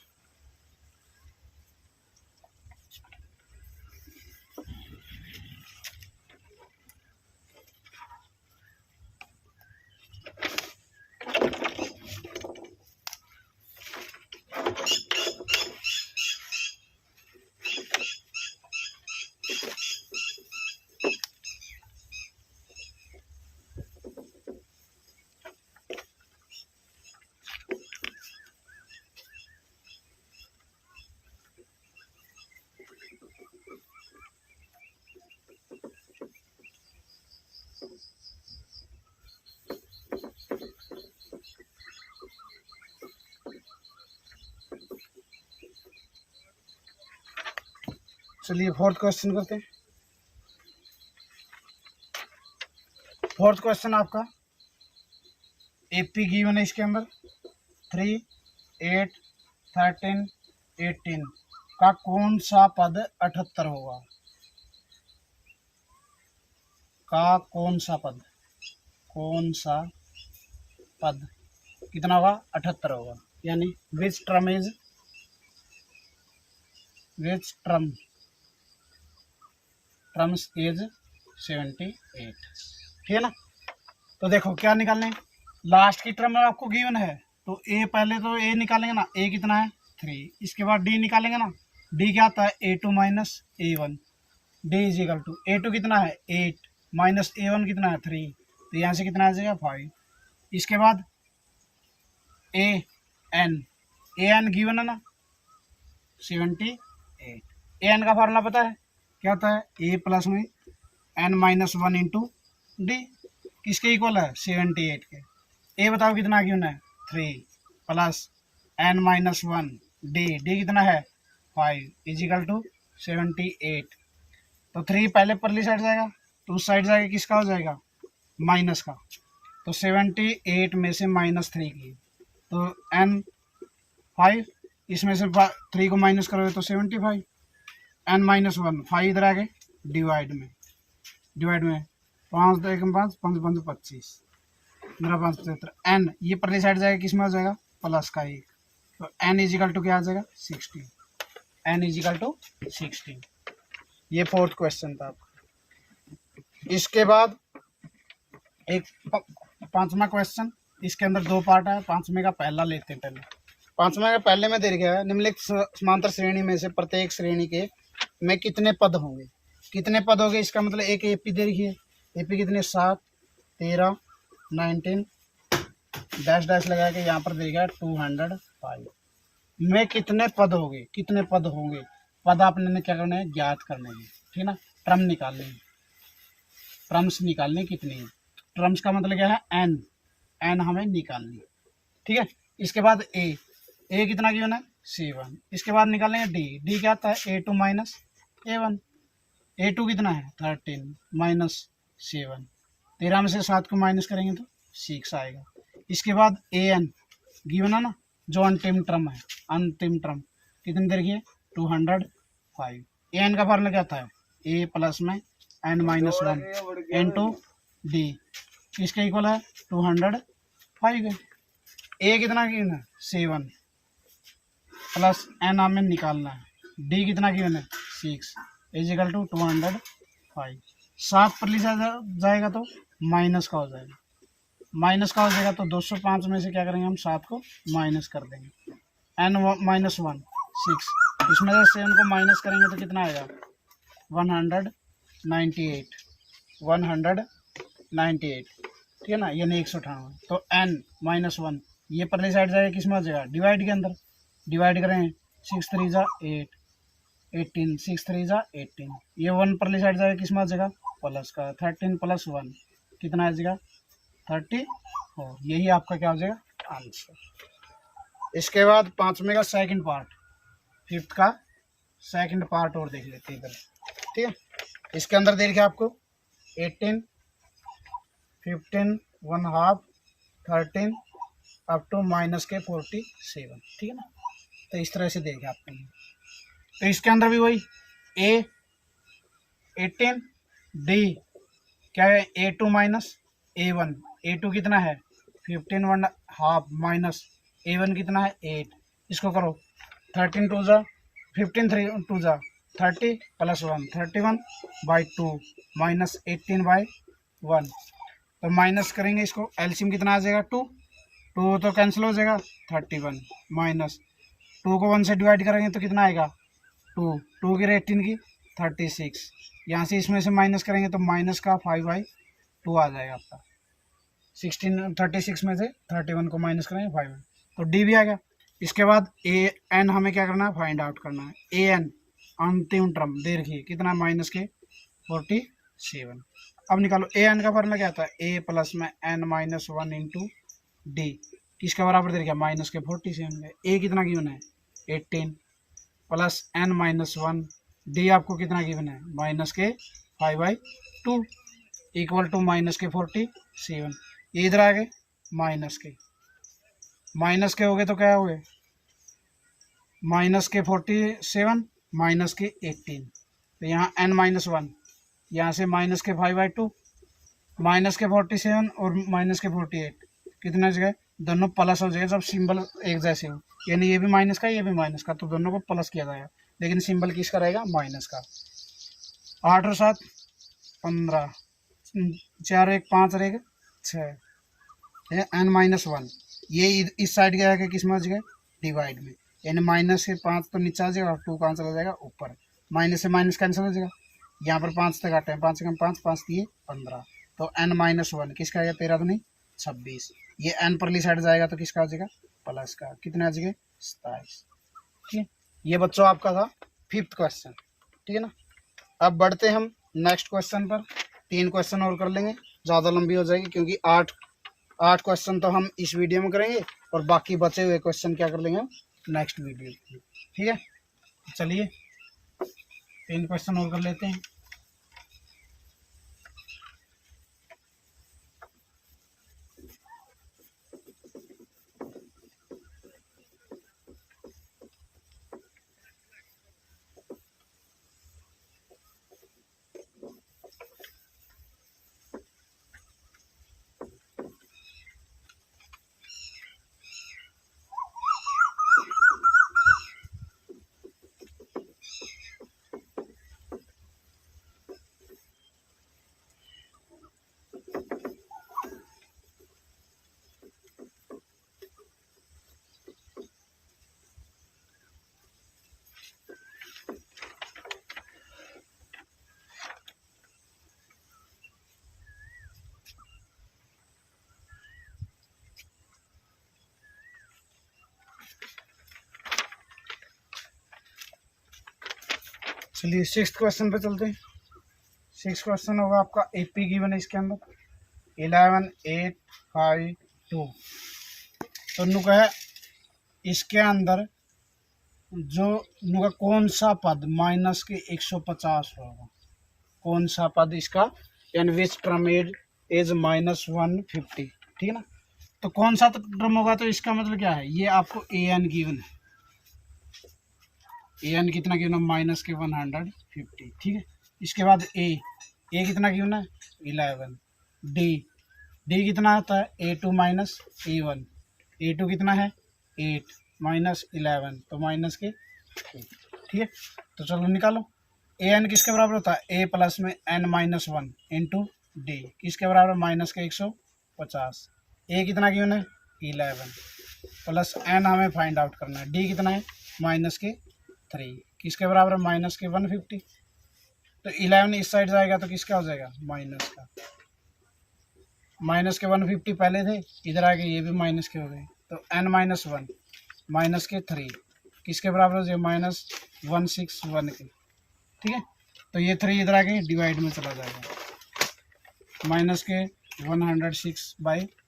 चलिए फोर्थ क्वेश्चन करते हैं। फोर्थ क्वेश्चन आपका एपी गिवन है, इसके अंदर 3, 8, 13, 18 का कौन सा पद 78 होगा? का कौन सा पद कितना होगा? 78 होगा। यानी विच टर्म्स इज 78, ठीक है ना। तो देखो क्या निकालने, लास्ट की टर्म में आपको गिवन है तो ए, पहले तो ए निकालेंगे ना, ए कितना है 3, इसके बाद डी निकालेंगे ना, डी क्या आता है A2 minus A1, D is equal to A2 कितना है 8 माइनस A1 कितना है 3, तो यहाँ से कितना आ जाएगा 5। इसके बाद ए एन गिवन है ना 78, ए एन का फॉर्मूला पता है क्या होता है? ए प्लस में एन माइनस 1 इंटू डी, किसके इक्वल है 78 के। ए बताओ कितना गिवन है 3 प्लस एन माइनस 1 डी कितना है 5 इजिकल टू 78। तो 3 पहले परली साइड जाएगा तो उस साइड जाएगा किसका हो जाएगा माइनस का, तो 78 में से -3 की, तो एन 5, इसमें से 3 को माइनस करोगे तो 75, एन माइनस 1 5 इधर आ गए डिवाइड में 5 2 1 5 5 5 25 मेरा 5 75, एन ये परली साइड जाएगा किस में हो जाएगा प्लस का 1, तो एन इजिकल टू क्या आ जाएगा 16, एन इजिकल टू 16। ये फोर्थ क्वेश्चन था आपका। इसके बाद एक पांचवा क्वेश्चन, इसके अंदर 2 पार्ट है। पांचवें का पहला लेते हैं पहले। पांचवें का पहले में दे रखा है निम्नलिखित समांतर श्रेणी में से प्रत्येक श्रेणी के में कितने पद होंगे। कितने पद होंगे इसका मतलब एक एपी दे रखी है, एपी कितने 7 13 19 डैश डैश लगा के यहाँ पर दे रखा है 205 में कितने पद होंगे। पद आपने क्या करना है ज्ञात करने हैं, ठीक ना। टर्म निकालने, टर्म्स निकालने कितनी है, टर्म्स का मतलब क्या है एन हमें निकालनी, ठीक है। इसके बाद ए कितना गिवन है 7, इसके बाद निकालेंगे डी क्या आता है A2 माइनस A1, A2 कितना है 13 माइनस 7, 13 में से 7 को माइनस करेंगे तो 6 आएगा। इसके बाद AN गिवन है ना, जो अंतिम टर्म कितनी देर की है 205। AN का फॉर्मूला क्या आता है A प्लस में N माइनस 1 इंटू डी, इसके इक्वल है 205 है। ए कितना गिवन है 7 प्लस एन हमें निकालना है, डी कितना गिवन है 6 इजिकल टू 205। 7 पर लिखा जाएगा तो माइनस का हो जाएगा, तो 205 में से क्या करेंगे हम 7 को माइनस कर देंगे, एन माइनस 1 6, इसमें से 7 को माइनस करेंगे तो कितना आएगा 198, ठीक है ना, यानी 198। तो एन माइनस 1 ये परली साइड जाएगा किस में आ जाएगा डिवाइड के अंदर, डिवाइड करें 6 3 जा 8 18 6 3 जा 18, ये 1 परली साइड जाएगा किस में आ जाएगा प्लस का 13 प्लस 1 कितना आ जाएगा 34, यही आपका क्या हो जाएगा आंसर। इसके बाद पांचवें का सेकंड पार्ट, फिफ्थ का सेकंड पार्ट और देख लेते हैं इधर, ठीक है। इसके अंदर देख आपको 18 15 1/2 13 अप टू माइनस के 47, ठीक है ना। तो इस तरह से देखें आपको, तो इसके अंदर भी वही A 18 डी क्या है A2 माइनस A1, A2 कितना है 15 1/2 माइनस A1 कितना है 8, इसको करो 13 2 जा 15 3 2 जा 30 प्लस 1 31/2 माइनस 18/1, तो माइनस करेंगे इसको, एलसीएम कितना आ जाएगा 2 तो कैंसिल हो जाएगा 31 माइनस 2 को 1 से डिवाइड करेंगे तो कितना आएगा 2 की 18 की 36, यहाँ से इसमें से माइनस करेंगे तो माइनस का 5/2 आ जाएगा आपका, 36 में से 31 को माइनस करेंगे 5, तो डी भी आ गया। इसके बाद ए एन हमें क्या करना है फाइंड आउट करना है, ए एन अंतिम टर्म दे रखिए कितना माइनस के 47। अब निकालो ए एन का फॉर्मूला क्या आता है ए प्लस में एन माइनस 1 इंटू डी, किसके बराबर दे रखा माइनस के 47 का, ए कितना गिवन है 18 प्लस एन माइनस 1 डी आपको कितना गिवन है, -5/2 इक्वल टू -47। ये इधर आ गए माइनस के हो गए तो क्या हो गए, -47 -18। तो यहाँ n-1, यहाँ से -5/2 -47 और -48 कितने जगह, दोनों प्लस हो जाएगा जब सिंबल एक जैसे हो, यानी ये भी माइनस का ये भी माइनस का, तो दोनों को प्लस किया जाएगा, लेकिन सिंबल किसका रहेगा, माइनस का। 8 और 7 15, 4 1 5 रहेगा 6, n-1 ये इस साइड गया है किस में गया, डिवाइड में, यानी -5 तो नीचे आ जाएगा और 2 कहाँ चला जाएगा, ऊपर। माइनस से माइनस कैंसिल हो जाएगा, यहाँ पर 5 तक आते हैं, 5 से 5 5 दिए 15, तो n-1 किसका आएगा, 13 तो नहीं 26। ये n परली साइड जाएगा तो किसका आ जाएगा, प्लस का, कितने आ जाएगा 27। ठीक है, ये बच्चों आपका था 5th क्वेश्चन। ठीक है ना, अब बढ़ते हम नेक्स्ट क्वेश्चन पर, 3 क्वेश्चन और कर लेंगे, ज़्यादा लंबी हो जाएगी क्योंकि 8 क्वेश्चन तो हम इस वीडियो में करेंगे और बाकी बचे हुए क्वेश्चन क्या कर लेंगे हम नेक्स्ट वीडियो में। ठीक है, चलिए 3 क्वेश्चन और कर लेते हैं। चलिए 6th क्वेश्चन पे चलते हैं। 6th क्वेश्चन होगा आपका AP गिवन है इसके अंदर 11 8 5 2। तो नुका है इसके अंदर जो नुका कौन सा पद माइनस के 150 होगा, कौन सा पद इसका, एन विच टर्म इज -150। ठीक है ना, तो कौन सा टर्म होगा, तो इसका मतलब क्या है, ये आपको an गिवन है, an कितना गिवन है, -150। ठीक है, इसके बाद a कितना गिवन है 11, d कितना होता है a2 - a1, a2 कितना है 8 -11 तो माइनस के 2। ठीक है, तो चलो निकालो, an किसके बराबर होता है, a प्लस में n-1 इंटू डी किसके बराबर, माइनस के 150। a कितना गिवन है 11 प्लस n हमें फाइंड आउट करना है, d कितना है -3 किसके बराबर, माइनस के 150। तो 11 इस साइड जाएगा तो किसका हो जाएगा, माइनस का, माइनस के 150 पहले थे, इधर आके ये भी माइनस के हो गए, तो n-1 माइनस के 3 किसके बराबर हो जाएगा, -161 के। ठीक है, तो ये 3 इधर आके डिवाइड में चला जाएगा, माइनस के 106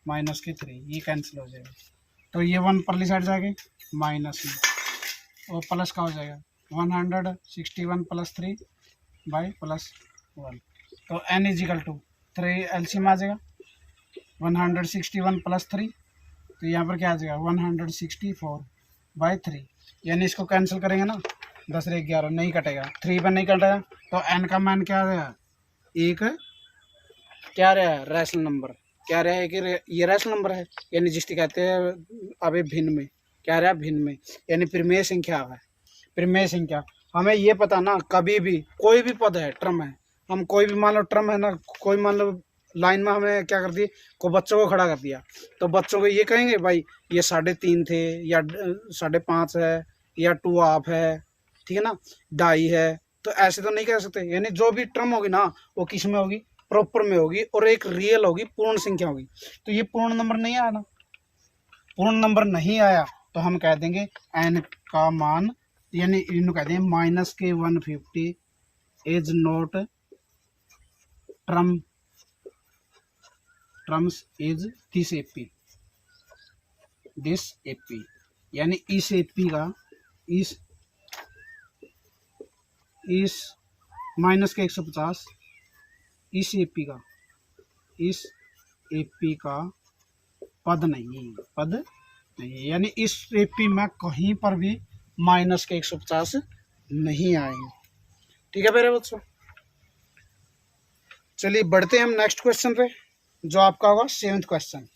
माइनस के 3 ये कैंसिल हो जाएगा, तो ये 1 परली साइड जाके माइनस में और प्लस का हो जाएगा 161 + 3 +1। तो n = 3 एलसीएम आ जाएगा, 161 + 3, तो यहाँ पर क्या आ जाएगा 164/3, यानी इसको कैंसिल करेंगे ना 10 × 11 नहीं कटेगा, 3 पर नहीं कटेगा, तो n का मान क्या आ गया, एक क्या रहा है रैशनल नंबर, क्या रहा है कि ये रैशनल नंबर है, यानी जिसकी कहते हैं अबे भिन्न में, क्या रहा है भिन्न में, यानी परिमेय संख्या है। परिमेय संख्या हमें ये पता ना, कभी भी कोई भी पद है टर्म है, हम कोई भी मान लो टर्म है ना, कोई मान लो लाइन में हमें क्या कर दिया, को बच्चों को खड़ा कर दिया, तो बच्चों को ये कहेंगे भाई ये 3.5 थे या 5.5 है या 2.5 है, ठीक है ना, 2.5 है, तो ऐसे तो नहीं कह सकते। यानी जो भी टर्म होगी ना वो किस में होगी, प्रॉपर में होगी और एक रियल होगी, पूर्ण संख्या होगी। तो ये पूर्ण नंबर नहीं आया ना, पूर्ण नंबर नहीं आया तो हम कह देंगे n का मान, यानी इन्होंने कह देंगे -150 is not terms is this AP, यानी इस एपी का, इस इस माइनस के 150 इस एपी का पद नहीं, यानी इस एपी में कहीं पर भी माइनस के 150 नहीं आएंगे। ठीक है मेरे बच्चों, चलिए बढ़ते हैं हम नेक्स्ट क्वेश्चन पे, जो आपका होगा 7th क्वेश्चन।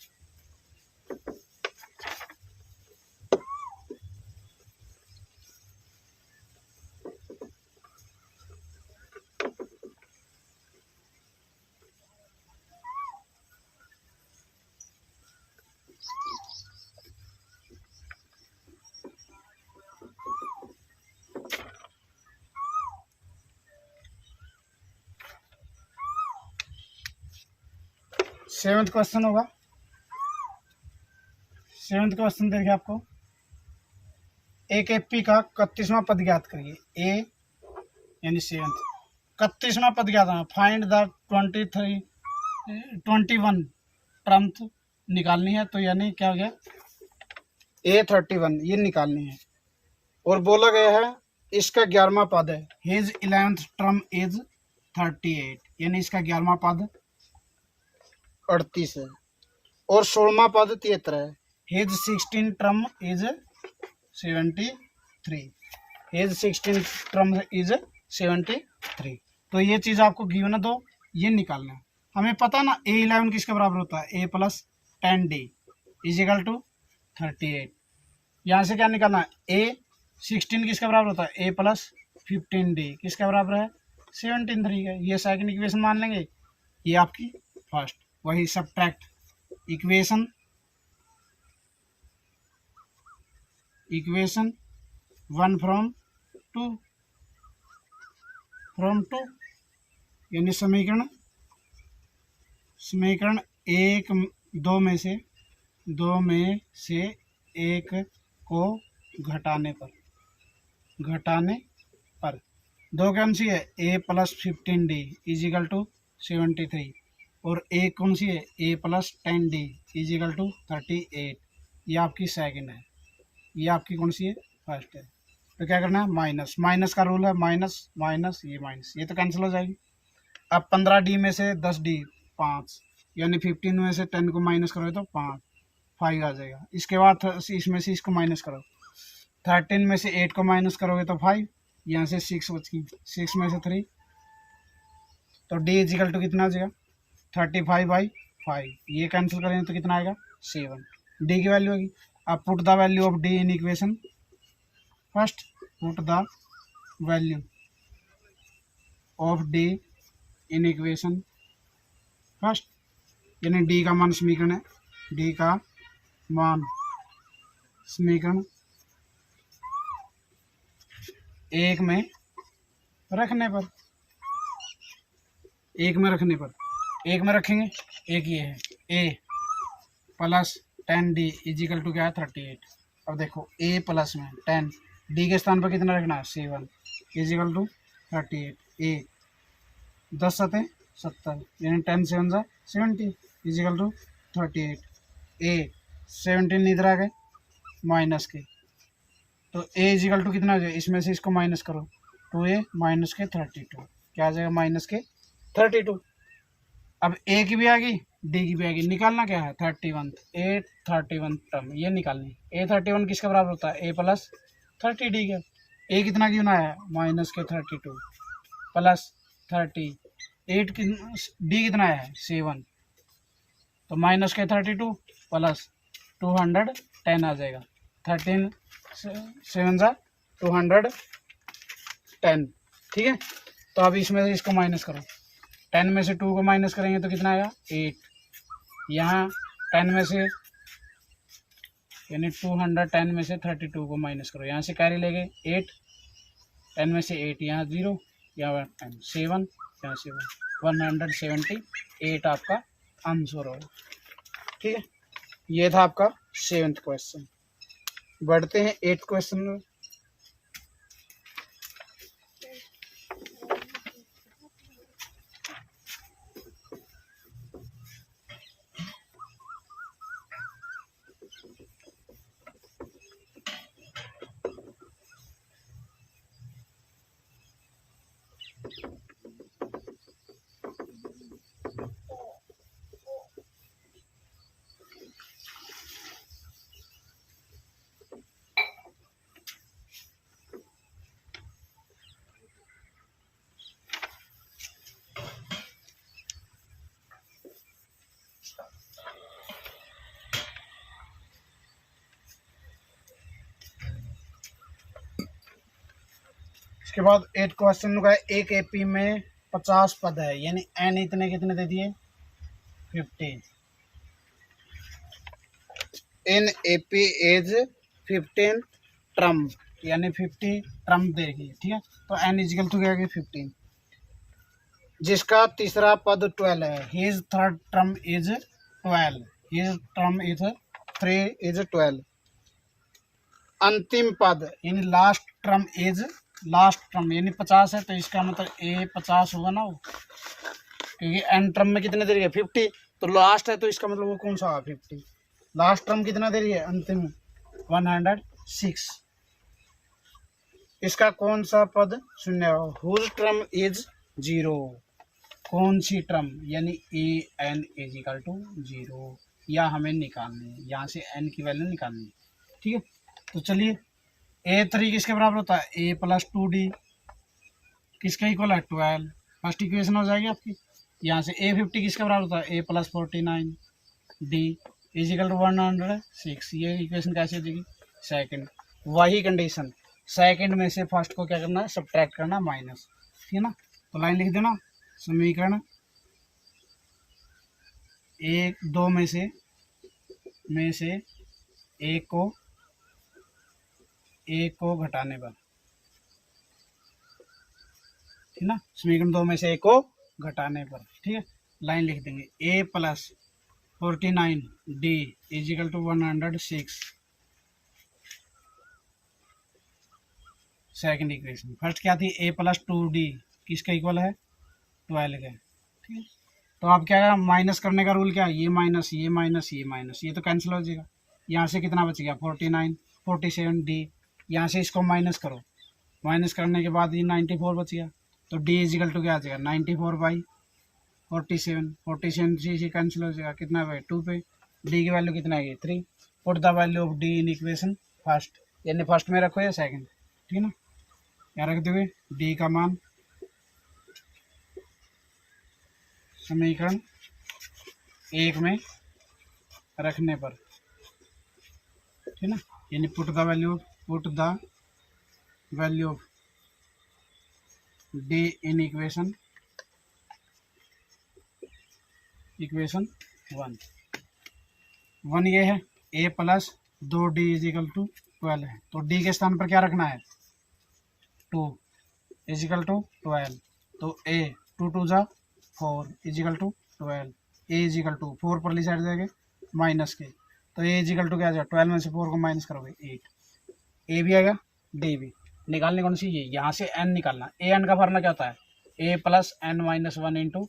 सेवेंथ क्वेश्चन होगा। 7th क्वेश्चन देखिए, आपको एक एपी का 31वां पद ज्ञात करिए। ए यानी 7th 31वां पद ज्ञात है। फाइंड द 21 टर्म्स निकालनी है, तो यानी क्या हो गया, A31 ये निकालनी है। और बोला गया है इसका 11वां पद है। हिज 11th टर्म इज 38, यानी इसका 11वां पद 38 है। और 16वां पद 73 है। His 16 term is 73, his 16 term is 73। तो ये चीज आपको गिवन है, दो ये निकालना है। हमें पता ना A11 किसके बराबर होता है, A plus 10D is equal to 38। यहाँ से क्या निकालना है, A16 किसके बराबर होता है, A प्लस 15D किसके बराबर है, 73 का। ये सेकंड इक्वेशन मान लेंगे, ये आपकी फर्स्ट। वही सब्ट्रैक्ट इक्वेशन 1 फ्रॉम 2 यानी समीकरण 2 में से एक को घटाने पर दो कौन सी है, A plus 15D is equal to 73, और एक कौन सी है, A plus 10D is equal to 38। ये आपकी सेकंड है, ये आपकी कौन सी है, फर्स्ट है। तो क्या करना है, माइनस का रूल है, माइनस ये तो कैंसिल हो जाएगी। अब 15D में से 10D 5, यानी 15 में से 10 को माइनस करोगे तो 5 आ जाएगा। इसके बाद इसमें से इसको माइनस करो, 13 में से 8 को माइनस करोगे तो 5, यहाँ से 6 बचेगी, 6 में से 3, तो D इजिकल टू कितना आ जाएगा, 35/5। ये कैंसिल करेंगे तो कितना आएगा, 7। D की वैल्यू होगी। अब put the value of D in equation first, put the value of D in equation first, यानी D का मान समीकरण है, D का मान समीकरण 1 में रखने पर, 1 में रखेंगे, एक ये है A plus 10D is equal to क्या है, 38। अब देखो A प्लस में 10, D के स्थान पर कितना रखना है, 7 इजिकल टू 38। A 10 सतह 70, यानी 10 7 70 इजिकल टू 38। A 17 इधर आ गए माइनस के, तो A इजिकल टू कितना आ जाएगा, इसमें से इसको माइनस करो, 2A माइनस के 32, क्या आ जाएगा, माइनस के 32। अब A की भी आ गई, D की भी आ गई, निकालना क्या है, 31, A31 टर्म ये निकालनी। A31 किसके बराबर होता है, A प्लस 30D का। A कितना क्यों ना है, माइनस के 32 प्लस 30, D कितना है, 7, तो माइनस के 32 प्लस 210 आ जाएगा, 13 7 210। ठीक है, तो अब इसमें से इसको माइनस करो, 10 में से 2 को माइनस करेंगे तो कितना आएगा, 8। यहाँ 10 में से यानी 210 में से 32 को माइनस करो, यहाँ से कैरी ले गए 8, 10 में से 8, यहाँ 0, यहाँ 10, 7, यहाँ 7, 178 आपका आंसर होगा। ठीक है, ये था आपका 7th क्वेश्चन। बढ़ते हैं 8th क्वेश्चन में। इसके बाद 8 क्वेश्चन का है, एक एपी में 50 पद है, यानी एन इतने कितने दे दिए 50। इन एपी एज 15 ट्रम, यानी 50 ट्रम देगी, ठीक है। तो एन इजिकल टू क्या 15, जिसका तीसरा पद 12 है। His third term is 12, his term is 3 is 12। अंतिम पद यानी last term is, last term यानी 50 है, तो इसका मतलब ए 50 होगा ना वो, क्योंकि एन टर्म में कितने दे रही है 50, तो लास्ट है, तो इसका मतलब वो कौन सा होगा 50। लास्ट टर्म कितना दे रही है अंतिम 106। इसका कौन सा पद शून्य हो। हुज टर्म इज 0, कौन सी टर्म, यानी A N is equal to 0, या हमें निकालनी है, यहाँ से एन की वैल्यू निकालनी है, ठीक है। तो चलिए A3 किसके बराबर होता है A प्लस 2D, किसका इक्वल है 12, फर्स्ट इक्वेशन हो जाएगी आपकी। यहाँ से A50 किसके बराबर होता है A plus 49, D is equal to 106, ये इक्वेशन कैसे हो जाएगी सेकंड। वही कंडीशन, सेकंड में से फर्स्ट को क्या करना है सब्ट्रैक्ट करना, माइनस, ठीक है ना। तो लाइन लिख देना, समीकरण एक दो में से एक को घटाने पर, ठीक ना, समीकरण 2 में से एक को घटाने पर, ठीक है। लाइन लिख देंगे A plus 49 D is equal to 106, second equation. First क्या थी A प्लस 2D, किसका इक्वल है 12 का, ठीक है। तो आप क्या माइनस करने का रूल क्या है, ये माइनस ये माइनस ये माइनस, ये तो कैंसिल हो जाएगा। यहाँ से कितना बच गया 49 47 D, यहाँ से इसको माइनस करो, माइनस करने के बाद ये 94 बच गया, तो D इज इक्वल टू क्या आ जाएगा 94 बाई 47, 47 से कैंसिल हो जाएगा, कितना पे 2 पे, D की वैल्यू कितना है 3। Put the value of D in equation first, यानी फर्स्ट में रखो या सेकंड, ठीक है ना। यहाँ रख दोगे D का मान समीकरण एक में रखने पर, ठीक है ना, यानी put the value of D in equation 1 ये है A plus 2D is equal to 12 है, तो D के स्थान पर क्या रखना है 2 इज इक्वल टू 12, तो A 2 2 जा 4 is equal to 12, A is equal to 4 पर ली साइड जाएंगे माइनस के, तो A इज इक्वल टू क्या आ जाएगा 12 में से 4 को माइनस करोगे 8, A भी आएगा D भी। निकालने कौन सी ये, यहाँ से n निकालना, ए एन का फॉर्मूला क्या होता है A plus n minus 1 into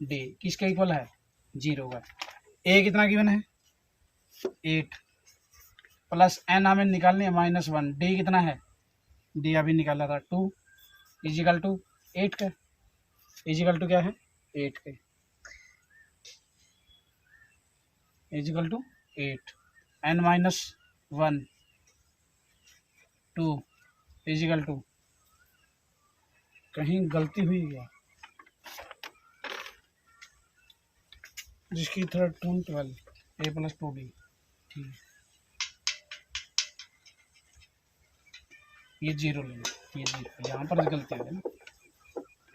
D, किसके इक्वल है 0 का। A कितना गिवन है 8 प्लस n हमें निकालनी है -1, D कितना है D अभी निकाला था 2 इजिकल टू 8 का, इजिकल टू क्या है 8 के, equal to 8 n minus 1 2 equal to, कहीं गलती हुई क्या, जिसकी third term 12 A plus 2D, ठीक, ये 0 लेना, ये 0 यहाँ पर गलती है ना,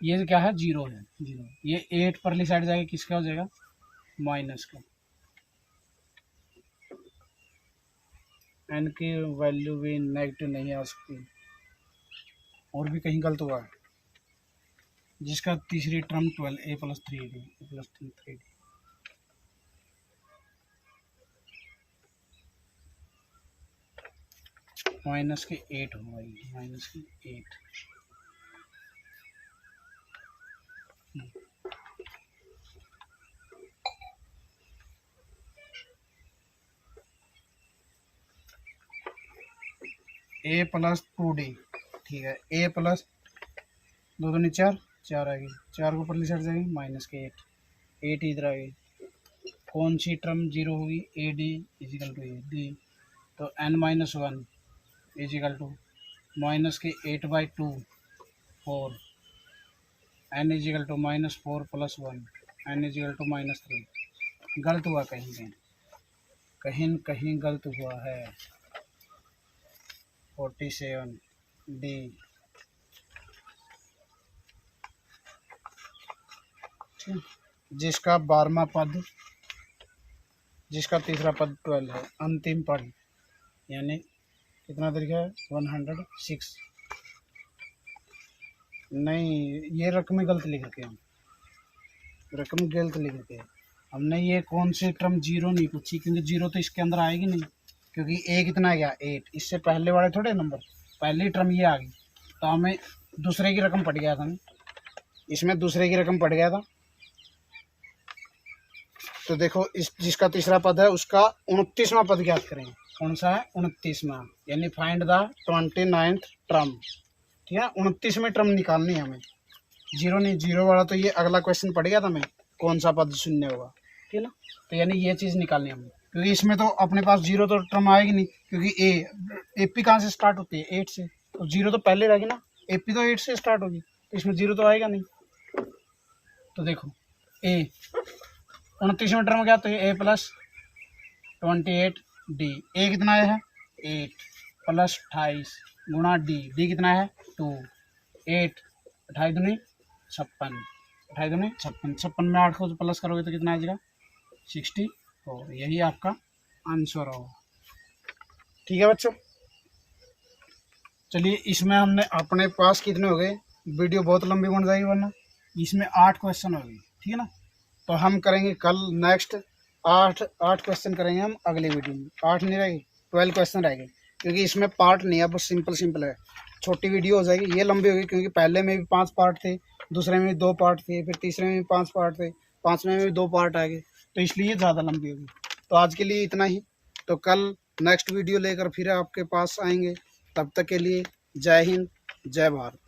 ये क्या है 0 है 0, ये 8 परली साइड जाएगा किसका हो जाएगा माइनस का, n की वैल्यू भी नेगेटिव नहीं आ सकती, और भी कहीं गलत हुआ है, जिसका तीसरी term 12 A plus 3D plus 3D, minus के 8 होगा, माइनस के 8, A प्लस 2D, ठीक है, A प्लस 2 दूनी 4 आ गई, 4 को परली साइड जाएगी माइनस के 8 इधर आ गई, कौन सी टर्म 0 होगी AD इजिकल टू AD, तो n minus 1 equal to minus के 8 by 2 4, n equal to -4 plus 1, n equal to -3, गलत हुआ कहीं कहीं गलत हुआ है 47 D ठीक है, जिसका 12वां पद, जिसका तीसरा पद 12 है, अंतिम पद यानी कितना तरीका है 106। नहीं, ये रकमें गलत लिख रखे हैं, रकम गलत लिख रखे हैं हमने। ये कौन से टर्म जीरो नहीं पूछी, क्योंकि जीरो तो इसके अंदर आएगी नहीं, क्योंकि ए कितना गया 8, इससे पहले वाले थोड़े नंबर, पहली टर्म ये आ गई, तो हमें दूसरे की रकम पड़ गया था, इसमें दूसरे की रकम पड़ गया था। तो देखो इस जिसका तीसरा पद है उसका 29वां पद ज्ञात करेंगे। कौन सा है 29वां, यानी फाइंड द 29th टर्म। ठीक है, 29वें टर्म निकालनी है हमें, जीरो नहीं, जीरो वाला तो ये अगला क्वेश्चन पड़ गया था हमें, कौन सा पद शून्य होगा। ठीक है ना, तो यानी ये चीज़ निकालनी है हमें, क्योंकि इसमें तो अपने पास जीरो तो टर्म आएगी नहीं, क्योंकि एपी कहाँ से स्टार्ट होती है 8 से, तो जीरो तो पहले रहेगी ना, एपी तो 8 से स्टार्ट होगी, तो इसमें जीरो तो आएगा नहीं। तो देखो ए 29वें टर्म क्या, तो ये ए प्लस 28 डी, ए कितना है 8 प्लस 28 गुणा डी, डी कितना है 2, 8 28 दूनी 56, 28 दूनी 56, 56 में 8 को प्लस करोगे तो कितना आ जाएगा 60, और यही आपका आंसर होगा। ठीक है बच्चों, चलिए इसमें हमने अपने पास कितने हो गए, वीडियो बहुत लंबी बन जाएगी वरना, इसमें 8 क्वेश्चन हो गए। ठीक है ना, तो हम करेंगे कल नेक्स्ट 8 क्वेश्चन करेंगे हम अगले वीडियो में। 8 नहीं रहेगी, 12 क्वेश्चन रहेंगे, क्योंकि इसमें पार्ट नहीं है, बस सिंपल है, छोटी वीडियो हो जाएगी। ये लंबी होगी क्योंकि पहले में भी 5 पार्ट थे, दूसरे में भी 2 पार्ट थे, फिर तीसरे में भी 5 पार्ट थे, 5वें में भी 2 पार्ट आ गए, तो इसलिए ज़्यादा लंबी होगी। तो आज के लिए इतना ही, तो कल नेक्स्ट वीडियो लेकर फिर आपके पास आएंगे। तब तक के लिए जय हिंद, जय भारत।